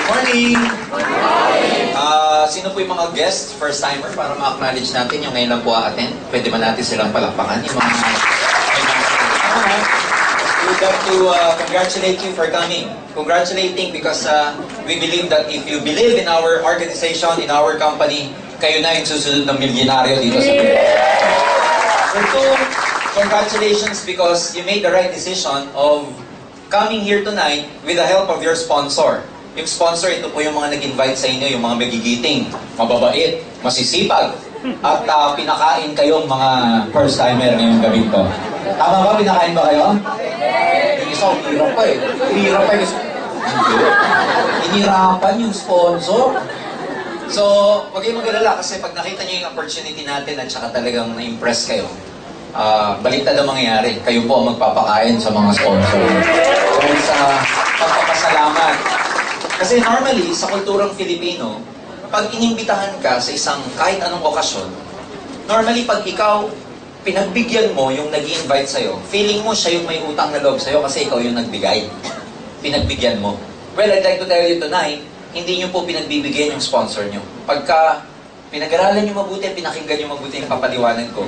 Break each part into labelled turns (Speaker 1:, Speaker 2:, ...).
Speaker 1: Morning! Sino po yung mga guests, first-timer, para ma-acknowledge natin yung ngayon lang po a-attend? Pwede ba natin silang palakpakan? Yung mga... We would like to congratulate you for coming. Congratulating because we believe that if you believe in our organization, in our company, kayo na yung susunod ng milyonaryo dito sa Pilipinas. So two, congratulations because you made the right decision of coming here tonight with the help of your sponsor. Yung sponsor, ito po yung mga nag-invite sa inyo, yung mga magigiting, mababait, masisipag, at pinakain kayong mga first-timer ngayong gabi to. Tama ba? Pinakain ba kayo? Yung isa, hirap pa eh. Hirap pa eh. Inirapan yung sponsor. So, huwag kayong mag-alala kasi pag nakita nyo yung opportunity natin at saka talagang na-impress kayo, baliktad ang mangyayari. Kayo po ang magpapakain sa mga sponsor. Dahil sa pagpapasalamat. Kasi normally, sa kulturang Filipino, pag inimbitahan ka sa isang kahit anong okasyon, normally pag ikaw, pinagbigyan mo yung nag-i-invite sa'yo, feeling mo siya yung may utang na loob sa'yo kasi ikaw yung nagbigay. Pinagbigyan mo. Well, I'd like to tell you tonight, hindi nyo po pinagbibigyan yung sponsor nyo. Pagka pinag-aralan nyo mabuti, pinakinggan nyo mabuti yung papaliwanag ko,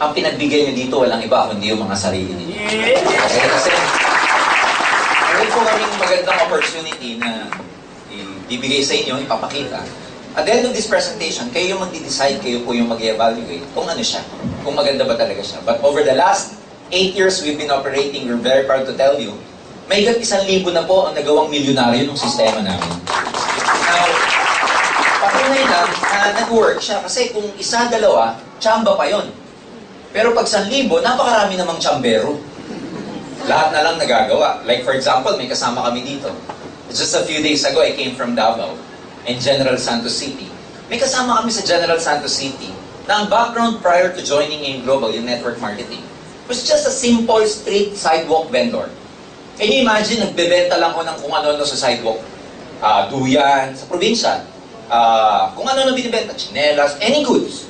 Speaker 1: ang pinagbigyan nyo dito, walang iba kundi yung mga sarili ninyo. Okay, kasi meron po kaming magandang opportunity na ibibigay sa inyo, ipapakita. At the end of this presentation, kayo yung magdi-decide, kayo po yung mag-evaluate kung ano siya, kung maganda ba talaga siya. But over the last 8 years we've been operating, we're very proud to tell you, may higit 1,000 na po ang nagawang milyonaryo ng sistema namin. Now, patunay lang na nag-work siya kasi kung isa, dalawa, tsamba pa yon. Pero pag 1,000, napakarami namang tsambero. Lahat na lang nagagawa. Like for example, may kasama kami dito. Just a few days ago, I came from Davao and General Santos City. May kasama kami sa General Santos City na ang background prior to joining AIM Global, yung network marketing, was just a simple street sidewalk vendor. Can you imagine, nagbebenta lang ko ng kung ano-ano sa sidewalk? Duyan, sa probinsya. Kung ano-ano binibenta, chinelas, any goods.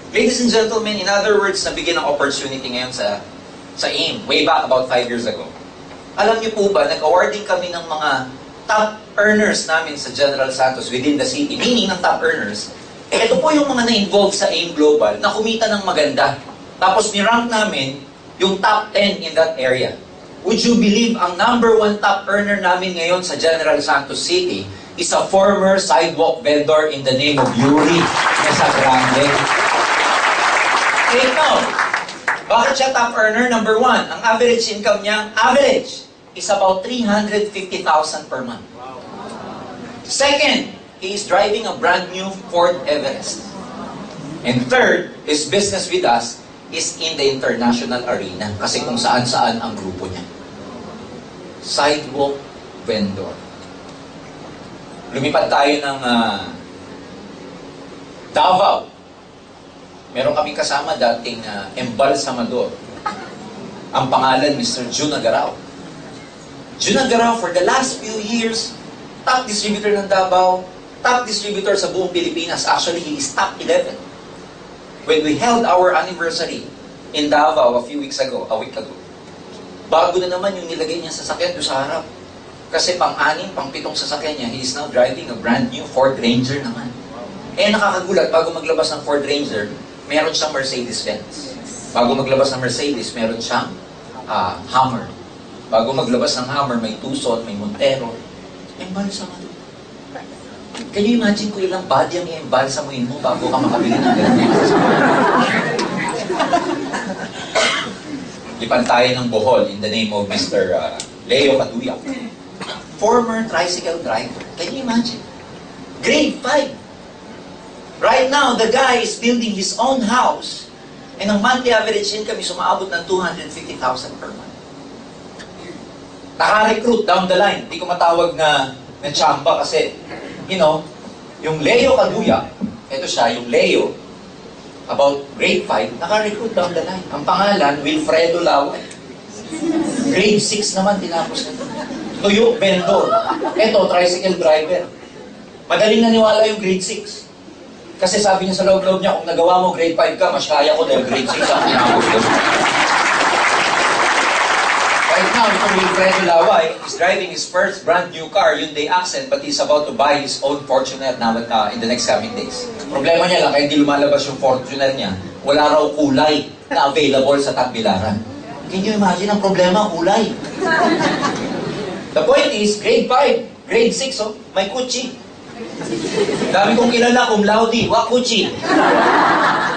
Speaker 1: Ladies and gentlemen, in other words, nabigyan ng opportunity ngayon sa AIM, way back about 5 years ago. Alam niyo po ba, nag-awarding kami ng mga top earners namin sa General Santos within the city, meaning ng top earners, ito po yung mga na-involve sa AIM Global na kumita ng maganda. Tapos ni-rank namin yung top 10 in that area. Would you believe ang number 1 top earner namin ngayon sa General Santos City is a former sidewalk vendor in the name of Yuri Mesagrande. Take note, bakit siya top earner? Number 1, ang average income niya, is about 350,000 per month. Second, he is driving a brand new Ford Everest. And third, his business with us is in the international arena kasi kung saan-saan ang grupo niya. Sidewalk vendor. Lumipad tayo ng Davao. Meron kaming kasama dating embalsamador. Ang pangalan, Mr. Jun Agarao. Jun Agarao, for the last few years, top distributor ng Davao, top distributor sa buong Pilipinas. Actually, he is top 11. When we held our anniversary in Davao a week ago, bago na naman yung nilagay niya sa sasakyan doon sa harap. Kasi pang-6, pang-7 sasakyan niya, he is now driving a brand new Ford Ranger naman. Nakakagulat, bago maglabas ng Ford Ranger, meron siyang Mercedes-Benz. Bago maglabas ng Mercedes, meron siyang Hummer. Bago maglabas ng Hummer, may Tucson, may Montero. Embalsamador. Can you imagine kung ilang body ang i-embalsamuin mo bago ka makabili ng ganyan? Lipan tayo ng Bohol in the name of Mr. Leo Caduya. Former tricycle driver. Can you imagine? Grade 5. Right now, the guy is building his own house and ang monthly average income is umaabot ng 250,000 per month. Naka-recruit down the line. Hindi ko matawag na chamba kasi, you know, yung Leo Caduya, ito siya, yung Leo, about grade 5, naka-recruit down the line. Ang pangalan, Wilfredo Laway. Grade 6 naman, tinapos na ito. Tuyo, vendor. Ito, tricycle driver. Madaling naniwala yung grade 6. Kasi sabi niya sa loob-loob niya, kung nagawa mo grade 5 ka, mas kaya ko dahil grade 6 ang tinapos ko. Right now, now, itong Wilfredo Laway is driving his first brand new car, Hyundai Accent, but he's about to buy his own Fortuner now in the next coming days. Problema niya lang, kaya hindi lumalabas yung Fortuner niya, wala raw kulay na available sa Tagbilaran. Can you imagine ang problema, kulay? The point is, grade 5, grade 6, oh, may kutsi. Dami kong kilala, cum laude, wa kutsi.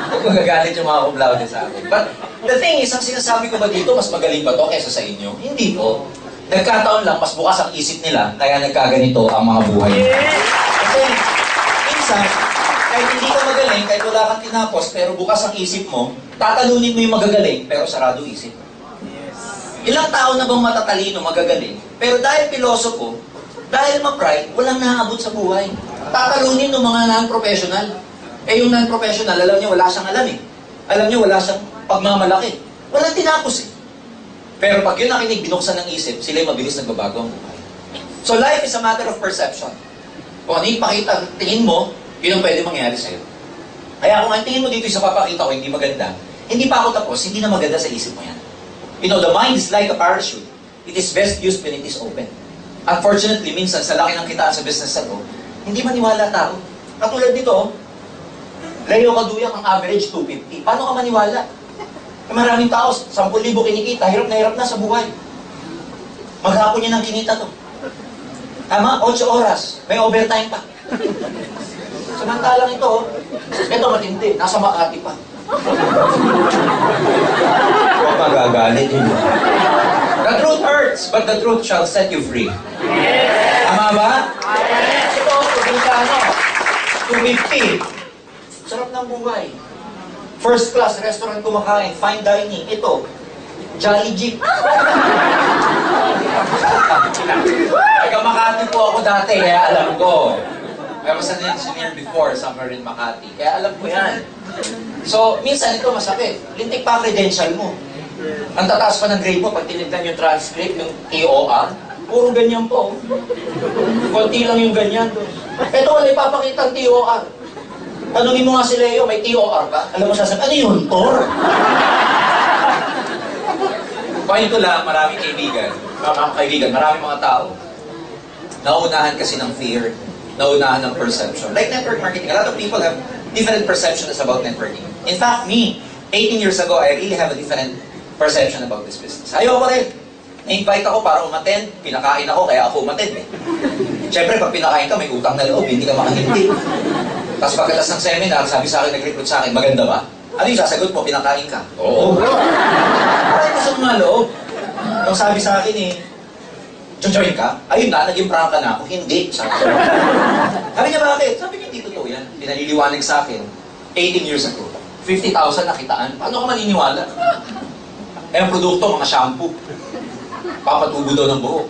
Speaker 1: Huwag magagalit yung mga cum laude sa akin. But the thing is, ang sinasabi ko ba dito, mas magaling ba to kaysa sa inyo? Hindi po. Nagkataon lang, mas bukas ang isip nila, kaya nagkaganito ang mga buhay. Kasi, minsan, kahit hindi ka magaling, kahit wala kang tinapos, pero bukas ang isip mo, tatalunin mo yung magagaling, pero sarado isip. Ilang tao na bang matatalino, magagaling, pero dahil pilosopo, dahil ma-pride, walang naaabot sa buhay. Tatalunin ng mga non-professional. Eh yung non-professional, alam niyo, wala siyang alam eh. Alam niyo, wala siyang pagmamalaki. Walang tinapos eh. Pero pag yun nakinig, binuksan ng isip, sila'y mabilis nagbabago ang buhay. So life is a matter of perception. Kung ano yung pakita, tingin mo, yun ang pwede mangyari sa'yo. Kaya kung ang tingin mo dito sa papakita ko, hindi maganda, hindi pa ako tapos, hindi na maganda sa isip mo yan. You know, the mind is like a parachute. It is best used when it is open. Unfortunately, minsan, sa laki ng kitaan sa business na to, hindi maniwala tao. Katulad dito, Leo Kaduyak, ang average 250. Paano ka maniwala? Eh, maraming tao, 10,000 kinikita, hirap na sa buhay. Maghapon niya ng kinita to. Tama? 8 oras. May overtime pa. Samantalang ito matindi. Nasa Makati pa. Huwag magagalit yun. The truth hurts, but the truth shall set you free. Tama ba? Ito, Pagkano, 250. Sarap ng buhay. First class restaurant kumakain, fine dining. Ito, Jolly Jeep. Taga Makati po ako dati, kaya alam ko. I was an engineer before, somewhere in Makati. Kaya alam ko yan. So, minsan ito masakit. Lintik pa ang credential mo. Ang tataas pa ng grade mo, pag tinignan yung transcript, yung TOR, puro ganyan po. Konti lang yung ganyan. Ito wala ipapakita ang TOR. Tanungin mo nga si Leo, may TOR ka? Alam mo sasabi, ano yun? TOR? Point ko lang, maraming kaibigan, maraming mga tao, nauunahan kasi ng fear, nauunahan ng perception. Like network marketing, a lot of people have different perceptions about networking. In fact, me, 18 years ago, I really have a different perception about this business. Ayoko rin. Na-invite ako para umattend, pinakain ako, kaya ako umattend eh. Siyempre, pag pinakain ka, may utang na loob, hindi ka makahindi. Tapos pagkatas ng seminar, sabi sa akin, nag-recruit sa akin, maganda ba? Ano yung sasagot mo, pinakain ka? Oo. Parang gusto mo nga loob. Nung sabi sa akin eh, join ka? Ayun na, naging prank ka na ako. Hindi, sabi ko. Sabi niya, bakit? Sabi niya, hindi totoo yan. Pinaliliwanag sa akin, 18 years ago. 50,000 nakitaan. Paano ka maniniwala? Eh, ang produkto, mga shampoo. Papatubo daw ng buhok.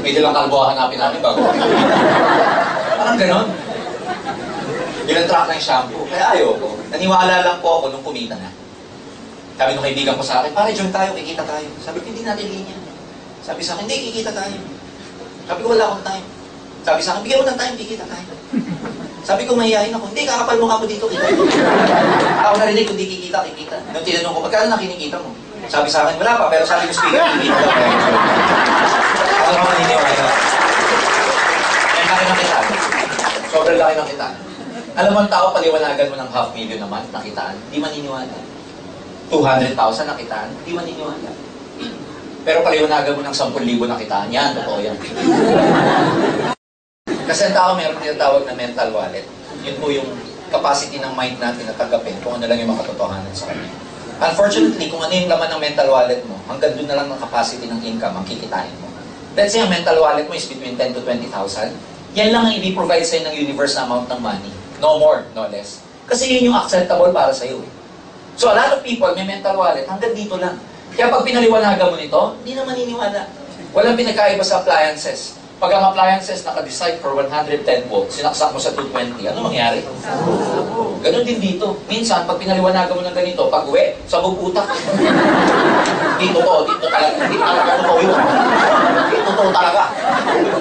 Speaker 1: May dalang kalbo hanapin namin bago. Parang ganon. Ilang truck na yung shampoo. Kaya ayoko. Naniwala lang po ako nung kumita na. Sabi nung kaibigan ko sa akin, pare, join tayo, kikita tayo. Sabi ko, hindi natin linya. Sabi sa akin, hindi, kikita tayo. Sabi ko, wala akong time. Sabi sa akin, bigyan mo ng time, kikita tayo. Sabi ko, mahihayin ako. Hindi, kakapal mo ka po dito. Ako narinig, kung di kikita, kikita. Nung tinanong ko, magkano na kinikita mo? Sabi sa akin, wala pa, pero sabi ko, speaker, kikita daw. Ako naman maniniwala. Yan, laki ng kitaan. Sobrang laki ng kitaan. Alam mo ang tao, paliwanagan mo ng 500,000 naman, nakitaan, di maniniwala. 200,000 nakitaan, di maniniwala. Pero paliwanagan mo ng 10,000 nakitaan, yan, totoo yan. Kasi ang tao meron tinatawag na mental wallet. Yun po yung capacity ng mind natin na tanggapin kung ano lang yung makatotohanan sa kanya. Unfortunately, kung ano yung laman ng mental wallet mo, hanggang doon na lang ng capacity ng income ang kikitain mo. Let's say ang mental wallet mo is between 10 to 20,000. Yan lang ang i-provide sa'yo ng universe na amount ng money. No more, no less. Kasi yun yung acceptable para sa'yo. So a lot of people may mental wallet, hanggang dito lang. Kaya pag pinaliwanagan mo nito, hindi na maniniwala. Walang pinagkaiba sa appliances. Pag ang appliances naka-decide for 110 volts, sinaksak mo sa 220, ano mangyari? Ganon din dito. Minsan, pag pinaliwanagan mo ng ganito, pag uwi, sabog utak. Dito talaga. Dito talaga totoo yun. Dito totoo talaga.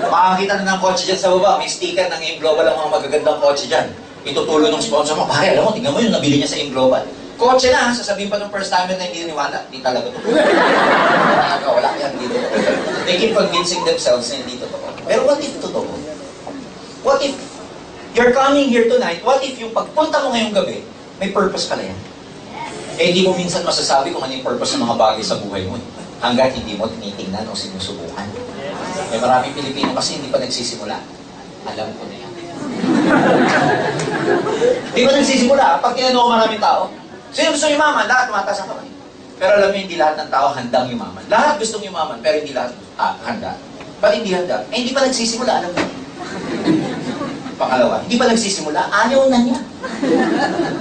Speaker 1: Makakita na ng kotse dyan sa baba, may sticker ng AIM Global ang mga magagandang kotse dyan. Itutulo ng sponsor mo, pare, alam mo, tingnan mo yun, nabili niya sa AIM Global. Kotse na, sasabihin pa ng first timer na hindi naniwala, hindi talaga totoo. Wala yan, dito. They keep convincing themselves na hindi totoo. Pero what if totoo? What if you're coming here tonight, what if yung pagpunta mo ngayong gabi, may purpose pala yan? Eh, hindi mo minsan masasabi kung ano yung purpose ng mga bagay sa buhay mo. Hanggat hindi mo tinitingnan o sinusubukan. May maraming Pilipino kasi hindi pa nagsisimula. Alam ko na yan. Hindi pa nagsisimula. Pag tinanong ko maraming tao, sino gusto yumaman? Lahat tumataas ang kamay. Pero alam mo, hindi lahat ng tao handang yumaman. Lahat gustong yumaman, pero hindi lahat handa. Ba't hindi handa? Eh, hindi pa nagsisimula. Alam mo. Pangalawa, hindi pa nagsisimula. Ayaw na niya.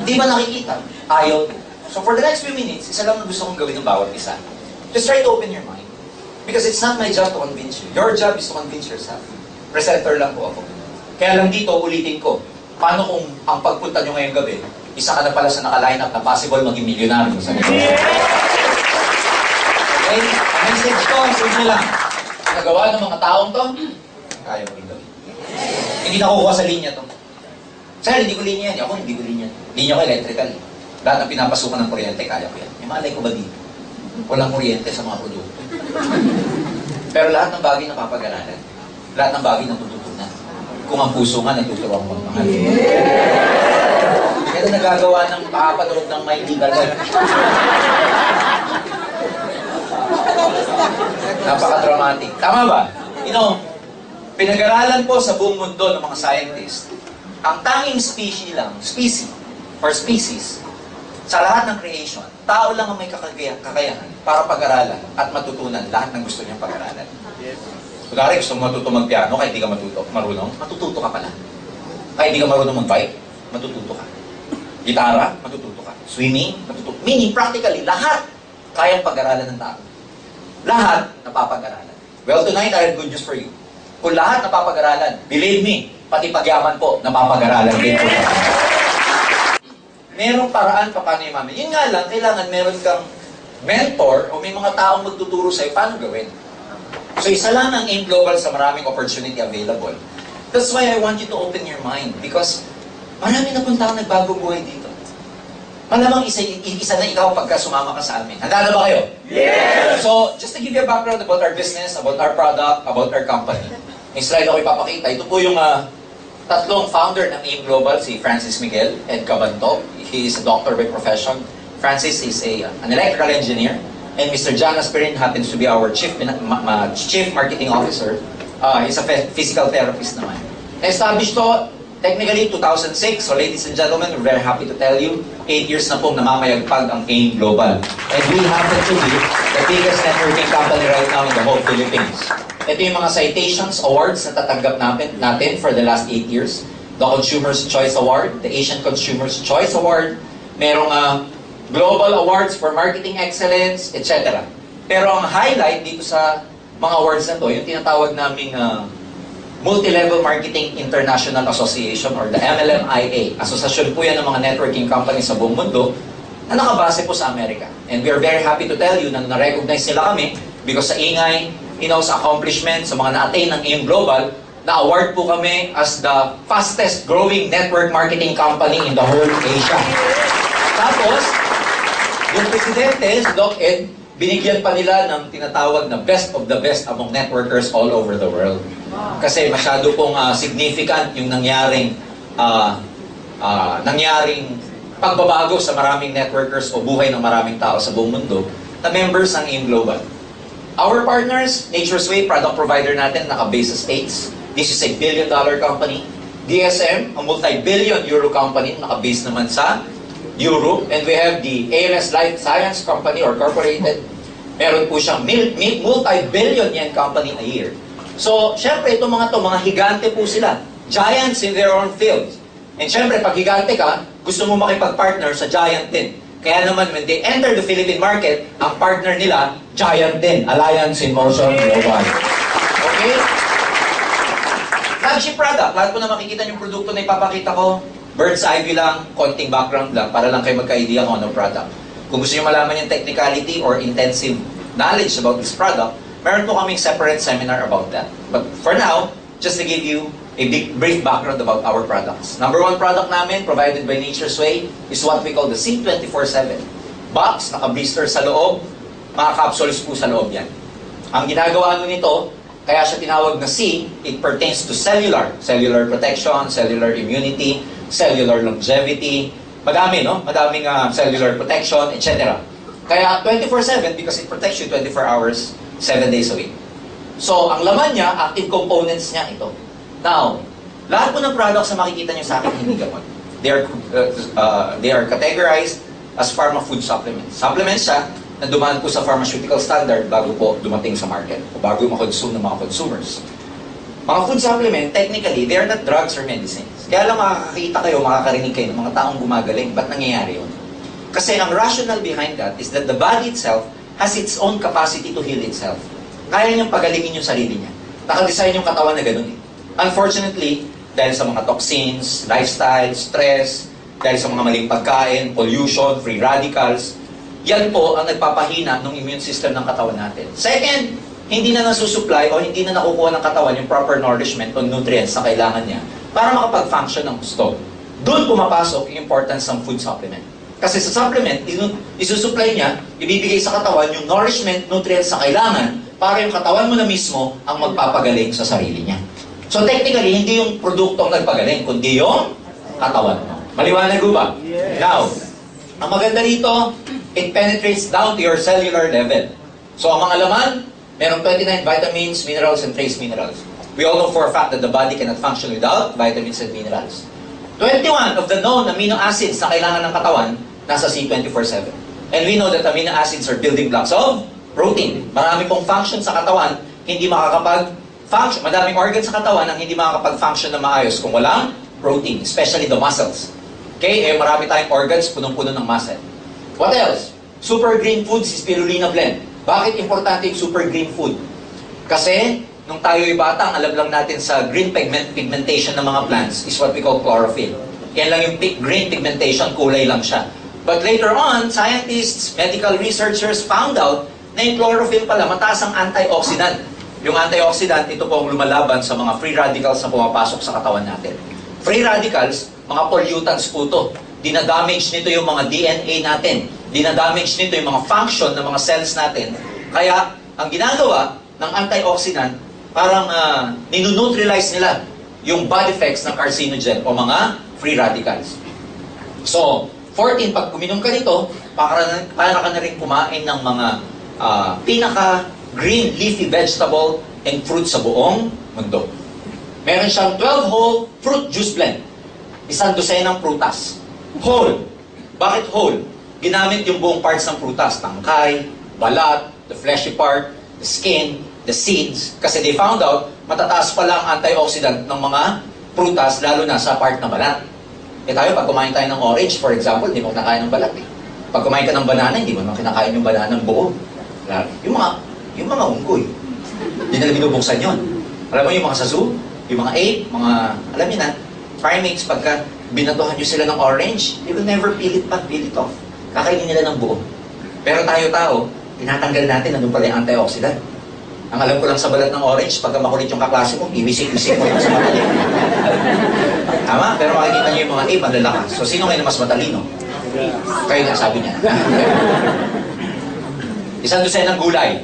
Speaker 1: Hindi ba nakikita? Ayaw. So for the next few minutes, isa lang na gusto kong gawin ng bawat isa. Just try to open your mind. Because it's not my job to convince you. Your job is to convince yourself. Presenter lang po ako. Kaya lang dito, ulitin ko. Paano kung ang pagpunta nyo ngayong gabi, isa ka na pala sa naka-line up na possible maging milyonaryo sa negosyo. Okay? Ang message ko, simple lang. Nagawa ng mga taong to, kaya mo rin gawin. Hindi nakukuha sa linya to. Sir, hindi ko linya yan. Ako, hindi ko linya. Linya ko electrical. Lahat ng pinapasukan ng kuryente, kaya ko yan. May malay ko ba dito? Walang kuryente sa mga produkto. Pero lahat ng bagay napapag-aralan. Lahat ng bagay natututunan. Kung ang puso nga, natuturuan mo ng mahal. Kaya nagagawa ng pakapanood ng may legal. Napaka-dramatic. Tama ba? You know, pinag-aralan po sa buong mundo ng mga scientists, ang tanging species, sa lahat ng creation, tao lang ang may kakayahan para pag-aralan at matutunan lahat ng gusto niyang pag-aralan. Kunwari, gusto mo matuto mag-piano, kahit di ka marunong, matututo ka pala. Kahit di ka marunong mag-bike, matututo ka. Gitara, matututo ka. Swimming, matututo. Meaning, practically, lahat kayang pag-aralan ng tao. Lahat napapag-aralan. Well, tonight, I have good news for you. Kung lahat napapag-aralan, believe me, pati pagyaman po, napapag-aralan din po. Merong paraan pa paano yumaman. Yun nga lang, kailangan meron kang mentor o may mga taong magtuturo sa'yo paano gawin. So, isa lang ang AIM Global sa maraming opportunity available. That's why I want you to open your mind because marami na puntang nagbagong buhay dito. Malamang isa na ikaw pagka sumama ka sa amin. Handa na ba kayo? Yes! So, just to give you a background about our business, about our product, about our company. May slide ako ipapakita. Ito po yung tatlong founder ng AIM Global, si Francis Miguel and Cabanto. He is a doctor by profession. Francis is an electrical engineer. And Mr. John Asperin happens to be our chief marketing officer. He's a physical therapist naman. Na-established to technically 2006. So ladies and gentlemen, we're very happy to tell you, 8 years na pong namamayagpag ang AIM Global. And we happen to be the biggest networking company right now in the whole Philippines. Ito yung mga citations, awards na tatanggap natin for the last 8 years. The Consumer's Choice Award, the Asian Consumer's Choice Award, merong Global Awards for Marketing Excellence, etc. Pero ang highlight dito sa mga awards na to, yung tinatawag naming Multi-Level Marketing International Association or the MLMIA. Asosasyon po yan ng mga networking companies sa buong mundo na nakabase po sa Amerika. And we are very happy to tell you na na-recognize nila kami because sa ingay, sa accomplishment, sa mga na-attain ng AIM Global, na-award po kami as the fastest growing network marketing company in the whole Asia. Tapos, yung presidente, si Doc Ed, binigyan pa nila ng tinatawag na best of the best among networkers all over the world. Kasi masyado pong significant yung nangyaring pagbabago sa maraming networkers o buhay ng maraming tao sa buong mundo na members ng AIM Global. Our partners, Nature's Way, product provider natin, naka-base sa States. This is a billion-dollar company. DSM, a multi-billion euro company, naka-base naman sa Europe. And we have the AMS Life Science Company or Corporated. Meron po siyang multi-billion yen company a year. So, syempre, itong mga higante po sila. Giants in their own fields. And syempre, pag higante ka, gusto mo makipag-partner sa giant din. Kaya naman, when they enter the Philippine market, ang partner nila, giant din, Alliance in Motion Global. Okay? Flagship product. Lahat po na makikita yung produkto na ipapakita ko, bird's eye view lang, konting background lang, para lang kayo magka-idea kung anong product. Kung gusto nyo malaman yung technicality or intensive knowledge about this product, meron po kaming separate seminar about that. But for now, just to give you a brief background about our products. Number one product namin, provided by Nature's Way, is what we call the C24/7. Box, naka-blister sa loob, mga capsules po sa loob yan. Ang ginagawa nito, kaya siya tinawag na C, it pertains to cellular. Cellular protection, cellular immunity, cellular longevity. Madami, no? Madaming cellular protection, etc. Kaya 24/7 because it protects you 24 hours, 7 days a week. So, ang laman niya, active components niya ito. Now, lahat po ng products na makikita niyo sa akin, hindi gamot. They are categorized as pharma food supplements. Supplements siya na dumaan po sa pharmaceutical standard bago po dumating sa market o bago makonsume ng mga consumers. Mga food supplement, technically, they are not drugs or medicines. Kaya lang makakakita kayo, makakarinig kayo ng mga taong gumagaling. Ba't nangyayari yun? Kasi ang rationale behind that is that the body itself has its own capacity to heal itself. Kaya niyang pagalingin yung sarili niya. Nakadesign yung katawan na ganun eh. Unfortunately, dahil sa mga toxins, lifestyle, stress, dahil sa mga maling pagkain, pollution, free radicals, yan po ang nagpapahina ng immune system ng katawan natin. Second, hindi na nasusupply o hindi na nakukuha ng katawan yung proper nourishment o nutrients na kailangan niya para makapag-function ng gusto. Doon pumapasok yung importance ng food supplement. Kasi sa supplement, isusupply niya, ibibigay sa katawan yung nourishment, nutrients na kailangan para yung katawan mo na mismo ang magpapagaling sa sarili niya. So technically, hindi yung produktong nagpagaling, kundi yung katawan mo. Maliwanag ko ba? Yes. Now, ang maganda rito, it penetrates down to your cellular level. So ang mga laman, merong 29 vitamins, minerals, and trace minerals. We all know for a fact that the body cannot function without vitamins and minerals. 21 of the known amino acids na kailangan ng katawan, nasa C24/7. And we know that amino acids are building blocks of protein. Marami pong function sa katawan, hindi makakapag-function. Madaming organs sa katawan ang hindi makakapag-function na maayos kung walang protein, especially the muscles. Okay? Marami tayong organs, punong-puno ng muscle. What else? Super green foods is spirulina blend. Bakit importante yung super green food? Kasi, nung tayo'y bata, alam lang natin sa green pigmentation ng mga plants is what we call chlorophyll. Yan lang yung green pigmentation, kulay lang siya. But later on, scientists, medical researchers found out na yung chlorophyll pala, mataas ang antioxidant. Yung antioxidant, ito po ang lumalaban sa mga free radicals na pumapasok sa katawan natin. Free radicals, mga pollutants po ito. Dinadamage nito yung mga DNA natin. Dinadamage nito yung mga function ng mga cells natin. Kaya, ang ginagawa ng antioxidant, parang ninuneutralize nila yung bad effects ng carcinogen o mga free radicals. So, 14, pag uminom ka nito, para ka na rin kumain ng mga pinaka-green leafy vegetable and fruit sa buong mundo. Meron siyang 12 whole fruit juice blend. 1 dosenang prutas. Whole. Bakit whole? Ginamit yung buong parts ng prutas. Tangkay, balat, the fleshy part, the skin, the seeds. Kasi they found out, matataas pala ang antioxidant ng mga prutas, lalo na sa part na balat. Tayo, pag kumain tayo ng orange, for example, hindi mo kinakain ng balat. Pag kumain ka ng banana, hindi mo kinakain yung banana ng buo. Yung mga unggoy, hindi nila binubuksan yun. Alam mo yung mga sa zoo, yung mga ape, alam niyo na, primates, pagka binatuhan nyo sila ng orange, they will never peel it off. Kakainin nila ng buo. Pero tayo-tao, tinatanggal natin, nandun pala yung antioxidant. Ang alam ko lang sa balat ng orange, pagka makulit yung kaklase mo, iwisik-wisik mo yun sa mata niya. Tama? Pero makikita niyo yung mga ape, ang lalakas. So, sino ngayon mas matalino? Kayo nga, sabi niya. 1 dosenang gulay.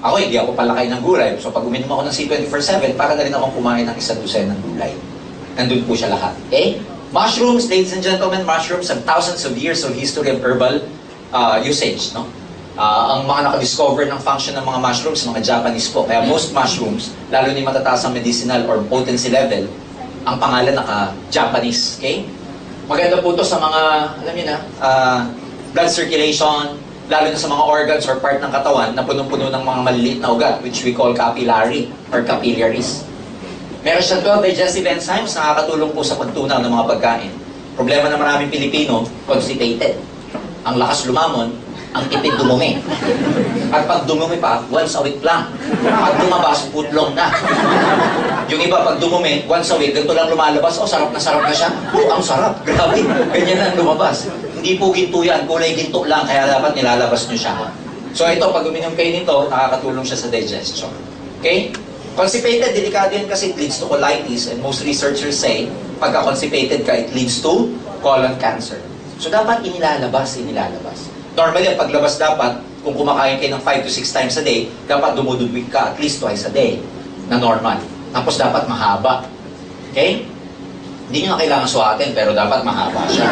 Speaker 1: Ako, hindi ako palakay ng gulay. So, pag uminom ako ng C24/7, para na rin akong kumain ng 1 dosenang gulay. Nandun po siya lahat. Okay? Mushrooms, ladies and gentlemen, mushrooms have thousands of years of history of herbal usage. No? Ang mga nakadiscover ng function ng mga mushrooms, mga Japanese po. Kaya most mushrooms, lalo na yung matataas ang medicinal or potency level, ang pangalan naka-Japanese. Okay? Maganda po ito sa mga, alam niyo na, blood circulation, lalo na sa mga organs or part ng katawan na punong-puno ng mga maliliit na ugat, which we call capillary or capillaries. Meron siyang 12 digestive enzymes na nakakatulong po sa pagtunaw ng mga pagkain. Problema ng maraming Pilipino, constipated. Ang lakas lumamon, ang tipid dumumi. At pag dumumi pa, once a week lang. Pag lumabas, putlong na. Yung iba, pag dumumi, once a week, ganito lang lumalabas, sarap na siya. Ang sarap. Grabe. Ganyan lang lumabas. Hindi po ginto yan, kulay ginto lang, kaya dapat nilalabas nyo siya. So ito, pag uminom kayo nito, nakakatulong siya sa digestion. Okay? Constipated, delikado yan kasi it leads to colitis, and most researchers say, pagka constipated ka, it leads to colon cancer. So dapat inilalabas. Normally, ang paglabas dapat, kung kumakain kayo ng 5 to 6 times a day, dapat dumududwig ka at least twice a day na normal. Tapos dapat mahaba. Okay? Hindi nyo na kailangan suhatin, pero dapat mahaba siya.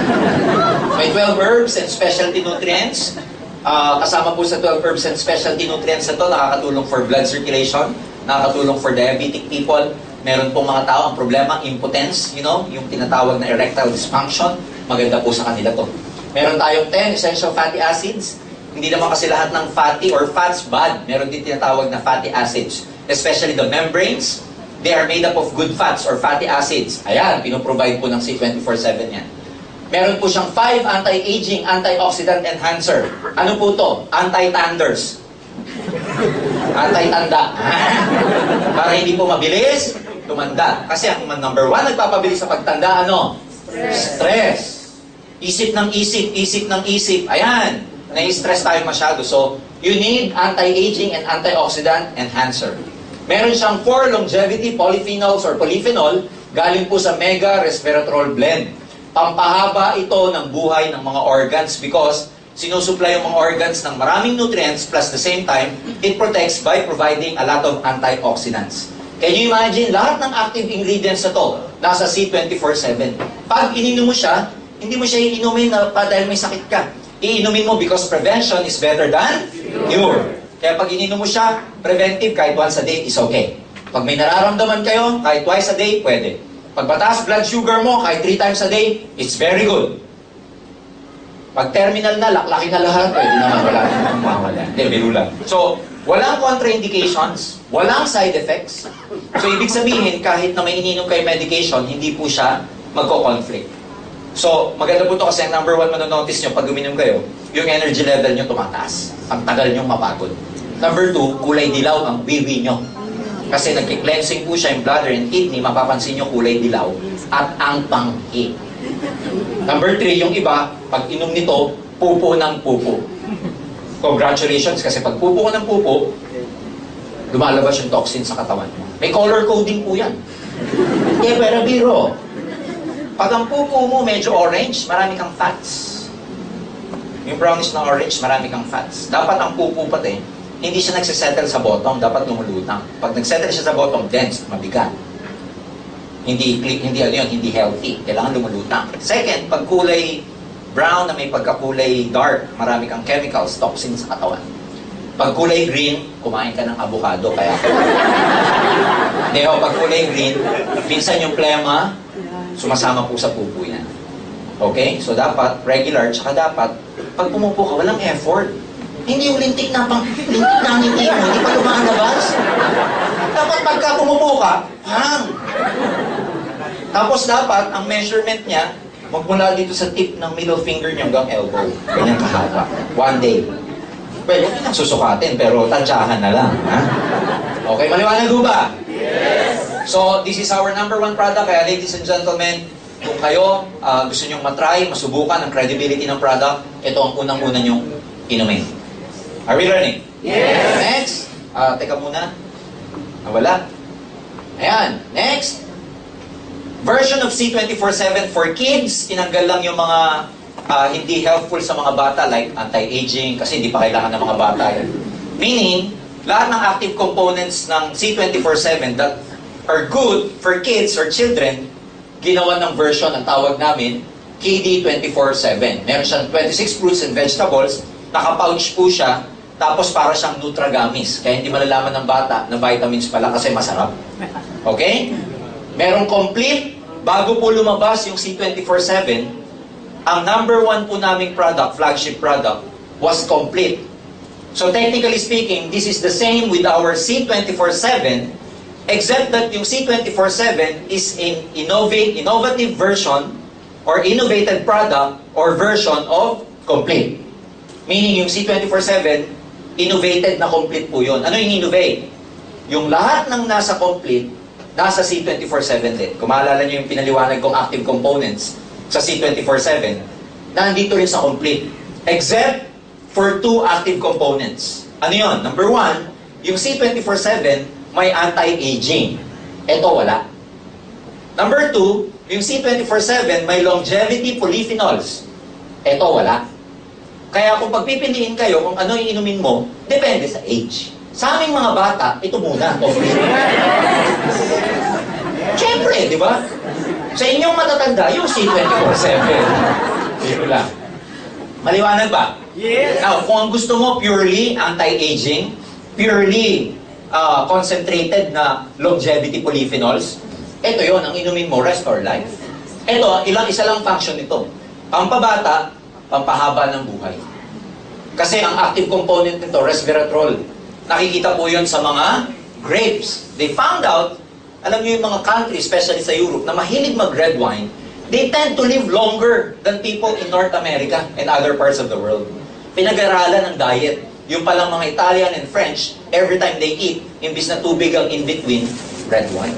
Speaker 1: May 12 herbs and specialty nutrients. Kasama po sa 12 herbs and specialty nutrients na to, nakakatulong for blood circulation, nakakatulong for diabetic people. Meron pong mga tao ang problema, impotence, yung tinatawag na erectile dysfunction. Maganda po sa kanila to. Meron tayong 10 essential fatty acids. Hindi naman kasi lahat ng fatty or fats bad. Meron din tinatawag na fatty acids. Especially the membranes, they are made up of good fats or fatty acids. Ayan, pinoprovide po ng C24/7 yan. Meron po siyang 5 anti-aging, antioxidant enhancer. Ano po to? Anti-tanders. Anti-tanda. Para hindi po mabilis, tumanda. Kasi ang number 1 nagpapabilis sa pagtanda, ano? Stress. Isip ng isip, isip ng isip. Ayan, nai-stress tayo masyado. So, you need anti-aging and antioxidant enhancer. Meron siyang 4 longevity polyphenols or polyphenol galing po sa mega resveratrol blend. Pampahaba ito ng buhay ng mga organs because sinusupply yung mga organs ng maraming nutrients plus the same time, it protects by providing a lot of antioxidants. Can you imagine? Lahat ng active ingredients na to, nasa C24/7. Pag ininom mo siya, hindi mo siya iinumin pa dahil may sakit ka. Iinumin mo because prevention is better than cure. Kaya pag ininom mo siya, preventive kahit once a day is okay. Pag may nararamdaman kayo, kahit twice a day, pwede. Pag mataas blood sugar mo, kahit 3 times a day, it's very good. Pag terminal na, laklakin na lahat, pwede naman, wala naman mawala. Hindi, biro lang. So, walang contraindications, walang side effects. So, ibig sabihin, kahit na may ininom kayo medication, hindi po siya magko-conflict. So, maganda po ito kasi ang number 1 manonotice nyo pag uminom kayo, yung energy level nyo tumataas. Ang tagal nyo mapagod. Number 2, kulay dilaw ang wiwi nyo. Kasi nagki-cleansing po siya yung bladder and kidney, mapapansin nyo kulay dilaw at ang panghi. Number 3, yung iba, pag inom nito, pupo ng pupo. Congratulations, kasi pag pupo ka ng pupo, lumalabas yung toxin sa katawan mo. May color coding po yan. Pero biro. Pag ang pupo mo medyo orange, marami kang fats. Yung brownish na orange, marami kang fats. Dapat ang pupo pati, hindi siya nagsisettle sa bottom, dapat lumulutang. Pag nagsettle siya sa bottom, dense, mabigat. Hindi healthy. Kailangan lumulutang. Second, pag kulay brown na may pagkakulay dark, marami kang chemicals, toxins sa katawan. Pag kulay green, kumain ka ng avocado, kaya pag kulay green, minsan yung plema, sumasama po sa pupo yan. Okay? So dapat regular, tsaka dapat, pag pumupo ka, walang effort. Hindi yung lintik na ang ngiti mo, hindi pa lumalabas. Dapat pagka pumupo ka, hang. Tapos dapat, ang measurement niya, magmula dito sa tip ng middle finger niyo hanggang elbow. Ganyan kahaba. 1 day. Well, huwag nang susukatin, pero tansyahan na lang. Ha? Okay, maliwanag ho ba? Yes! So, this is our number 1 product. Kaya ladies and gentlemen, kung kayo gusto nyong matry, masubukan ang credibility ng product, ito ang unang-una nyong inumin. Are we learning? Yes! Next, teka muna. Nawala. Ayan, next. Version of C24/7 for kids, tinanggal lang yung mga hindi helpful sa mga bata like anti-aging kasi hindi pa kailangan ng mga bata yan. Meaning, lahat ng active components ng C24/7 that are good for kids or children, ginawa ng version, ang tawag namin, KD24/7. Meron siyang 26 fruits and vegetables, naka-pouch po siya, tapos para siyang Nutragamis. Kaya hindi malalaman ng bata na vitamins pala kasi masarap. Okay? Merong complete, bago po lumabas yung C24/7, ang number 1 po naming product, flagship product, was complete. So technically speaking, this is the same with our C24/7, except that yung C24/7 is an innovative version or innovated product or version of complete. Meaning yung C24/7, innovated na complete po yun. Ano yung innovate? Yung lahat ng nasa complete, nasa C24/7 din. Kung maalala nyo yung pinaliwanag kong active components sa C24/7, nandito rin sa complete. Except for 2 active components. Ano yun? Number 1, yung C24/7 may anti-aging. Ito wala. Number 2, yung C24/7 may longevity polyphenols. Ito wala.
Speaker 2: Kaya kung pagpipiliin kayo kung ano yung inumin mo, depende sa age. Sa aming mga bata, ito muna, coffee. Siyempre, di ba? Sa inyong matatanda, yung C24/7. Dito lang. Maliwanag ba?
Speaker 3: Yes!
Speaker 2: Now, kung ang gusto mo purely anti-aging, purely concentrated na longevity polyphenols, ito yon ang inumin mo, Restore Life. Ito, isa lang function nito. Pampabata, pampahaba ng buhay. Kasi ang active component nito, resveratrol. Nakikita po yun sa mga grapes. They found out, alam niyo yung mga countries, especially sa Europe, na mahilig mag-red wine, they tend to live longer than people in North America and other parts of the world. Pinag-aralan ng diet. Yung palang mga Italian and French, every time they eat, imbis na tubig ang in between, red wine.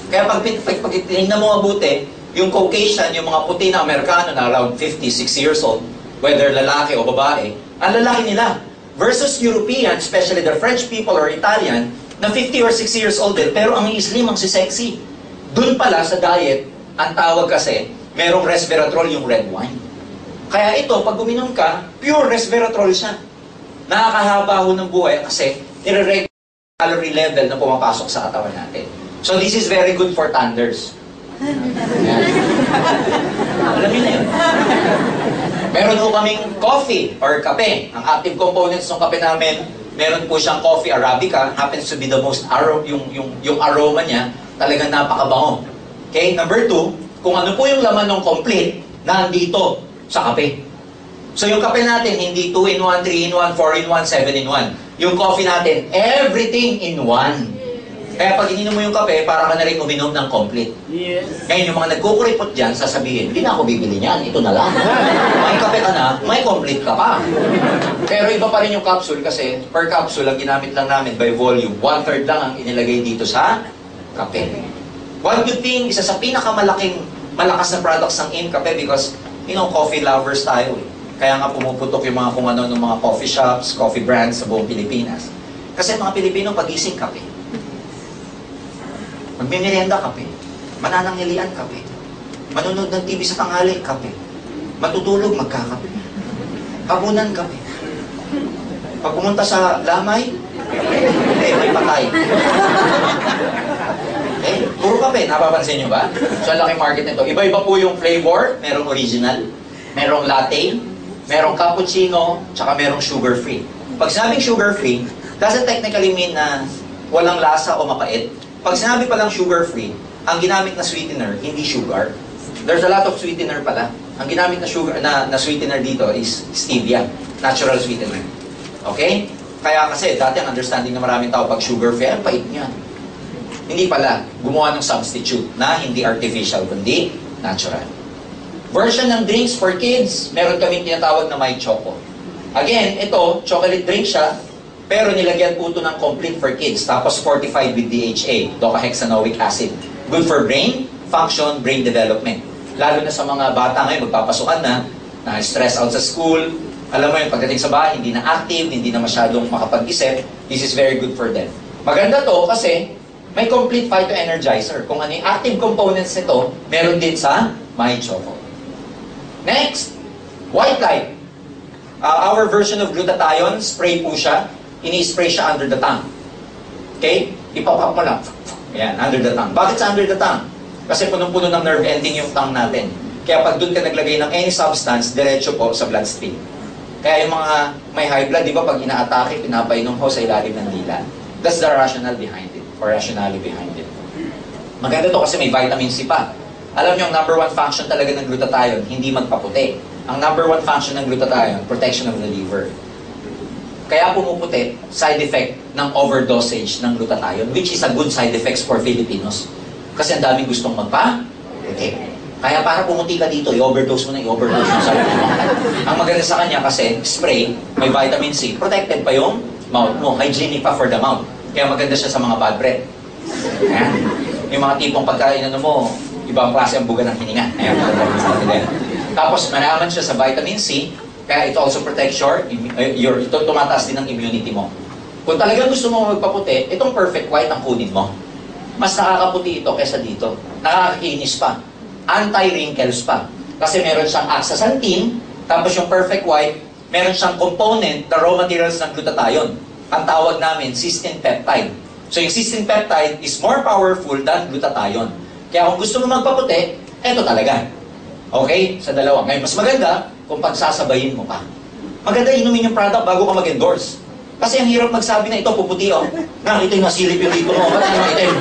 Speaker 2: Kaya pag tinignan mo mabuti, yung Caucasian, yung mga puti na Amerikano na around 50, 60 years old, whether lalaki o babae, ang lalaki nila. Versus European, especially the French people or Italian, na 50 or 60 years old din, pero ang slim, ang sexy. Doon pala sa diet, ang tawag kasi, merong resveratrol yung red wine. Kaya ito, pag uminom ka, pure resveratrol siya. Nakakahaba ho ng buhay kasi nire-regulate yung calorie level na pumapasok sa katawan natin. So this is very good for thunders. Alam niyo na yun. Meron po kaming coffee or kape. Ang active components ng kape namin, meron po siyang coffee Arabica, happens to be the most yung aroma niya, talagang napakabango. Okay, number 2, kung ano po yung laman ng complete, nandito sa kape. So yung kape natin, hindi 2-in-1, 3-in-1, 4-in-1, 7-in-1. Yung coffee natin, everything in one. Kaya pag ininom mo yung kape, para ka na rin uminom ng complete.
Speaker 3: Yes!
Speaker 2: Ngayon, yung mga nagkukuripot dyan, sasabihin, hindi na ako bibili niyan, ito na lang. May kape ka na, may complete ka pa. Pero iba pa rin yung capsule kasi per capsule, ang ginamit lang namin by volume, 1/3 lang ang inilagay dito sa kape. One good thing, isa sa malakas na products ng In Kape because, coffee lovers tayo eh. Kaya nga pumuputok yung mga kung ano ng mga coffee shops, coffee brands sa buong Pilipinas. Kasi mga Pilipino pagising kape. Magmimerienda kape. Manananghalian kape. Manunod ng TV sa tanghali kape. Matutulog magkakape. Hapunan kape. Pag pumunta sa lamay, may patay. Puro kape, napapansin nyo ba? So, ang laking market nito. Iba-iba po yung flavor. Merong original, merong latte, merong cappuccino, tsaka merong sugar-free. Pag sinabing sugar-free, doesn't technically mean na walang lasa o mapait. Pag sinabi palang sugar-free, ang ginamit na sweetener, hindi sugar. There's a lot of sweetener pala. Ang ginamit na sugar na sweetener dito is stevia, natural sweetener. Okay? Kaya kasi, dati ang understanding ng maraming tao pag sugar-free, ang pait niya. Hindi pala, gumawa ng substitute na hindi artificial, kundi natural. Version ng drinks for kids, meron kaming tinatawag na My Choco. Again, ito, chocolate drink siya, pero nilagyan po ito ng complete for kids, tapos fortified with DHA, docahexanoic acid. Good for brain function, brain development. Lalo na sa mga bata ngayon, magpapasukan na stress out sa school, alam mo yung pagdating sa bahay, hindi na active, hindi na masyadong makapag-isip, this is very good for them. Maganda to kasi may complete phytoenergizer. Kung ano yung active components nito, meron din sa My Choco. Next, White Light. Our version of glutathione, spray po siya. Ini-spray siya under the tongue. Okay? Ipapap mo lang. Ayan, under the tongue. Bakit sa under the tongue? Kasi punong-puno ng nerve ending yung tongue natin. Kaya pag doon ka naglagay ng any substance, diretso po sa bloodstream. Kaya yung mga may high blood, di ba, pag ina-atake, pinapainom ho sa ilalim ng dila. That's the rationale behind it. Or rationale behind it. Maganda to kasi may vitamin C pa. Alam niyo, ang number 1 function talaga ng glutathione, hindi magpaputi. Ang number 1 function ng glutathione, protection of the liver. Kaya pumuputi, side effect ng overdosage ng glutathione, which is a good side effects for Filipinos. Kasi ang daming gustong magpa-puti. Kaya para pumuti ka dito, i-overdose mo na, i-overdose mo sa Ang maganda sa kanya kasi, spray, may vitamin C, protected pa yung mouth mo, hygienic pa for the mouth. Kaya maganda siya sa mga bad breath. Ayan. Yung mga tipong pagkain mo, ibang klase ang buga ng hininga. Ayan, tapos manaman siya sa vitamin C, kaya it also protects ito tumataas din ang immunity mo. Kung talagang gusto mo magpaputi, itong perfect white ang kunin mo. Mas nakakaputi ito kaysa dito. Nakakakinis pa. Anti-wrinkles pa. Kasi meron siyang astaxanthin, tapos yung perfect white, meron siyang component na raw materials ng glutathione. Ang tawag namin, cysteine peptide. So yung cysteine peptide is more powerful than glutathione. Kaya kung gusto mo magpaputi, eto talaga. Okay? Sa dalawa. Ngayon, mas maganda kung pagsasabayin mo pa. Maganda inumin yung product bago ka mag-endorse. Kasi ang hirap magsabi na ito, puputi oh. Nakita yung nasilip yung dito mo, ba't yung itim?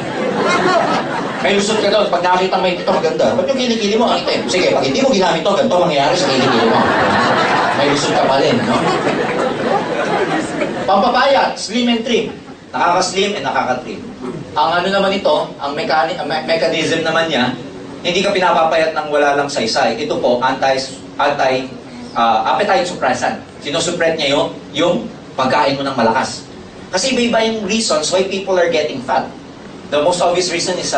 Speaker 2: May lusot ka doon, pag nakita may ito, maganda. Ba't yung kilikili mo, ang itim? Sige, pag hindi mo ginamit to, ganito mangyayari sa kilikili mo. May lusot ka pa rin, no? Pampapaya, slim and trim. Nakaka-slim and nakaka-trim. Ang ano naman ito, ang mechanism naman niya, hindi ka pinapapayat ng wala lang saysay. Ito po, appetite suppressant. Sinusupret niya yung pagkain mo ng malakas. Kasi iba-iba yung reasons why people are getting fat. The most obvious reason is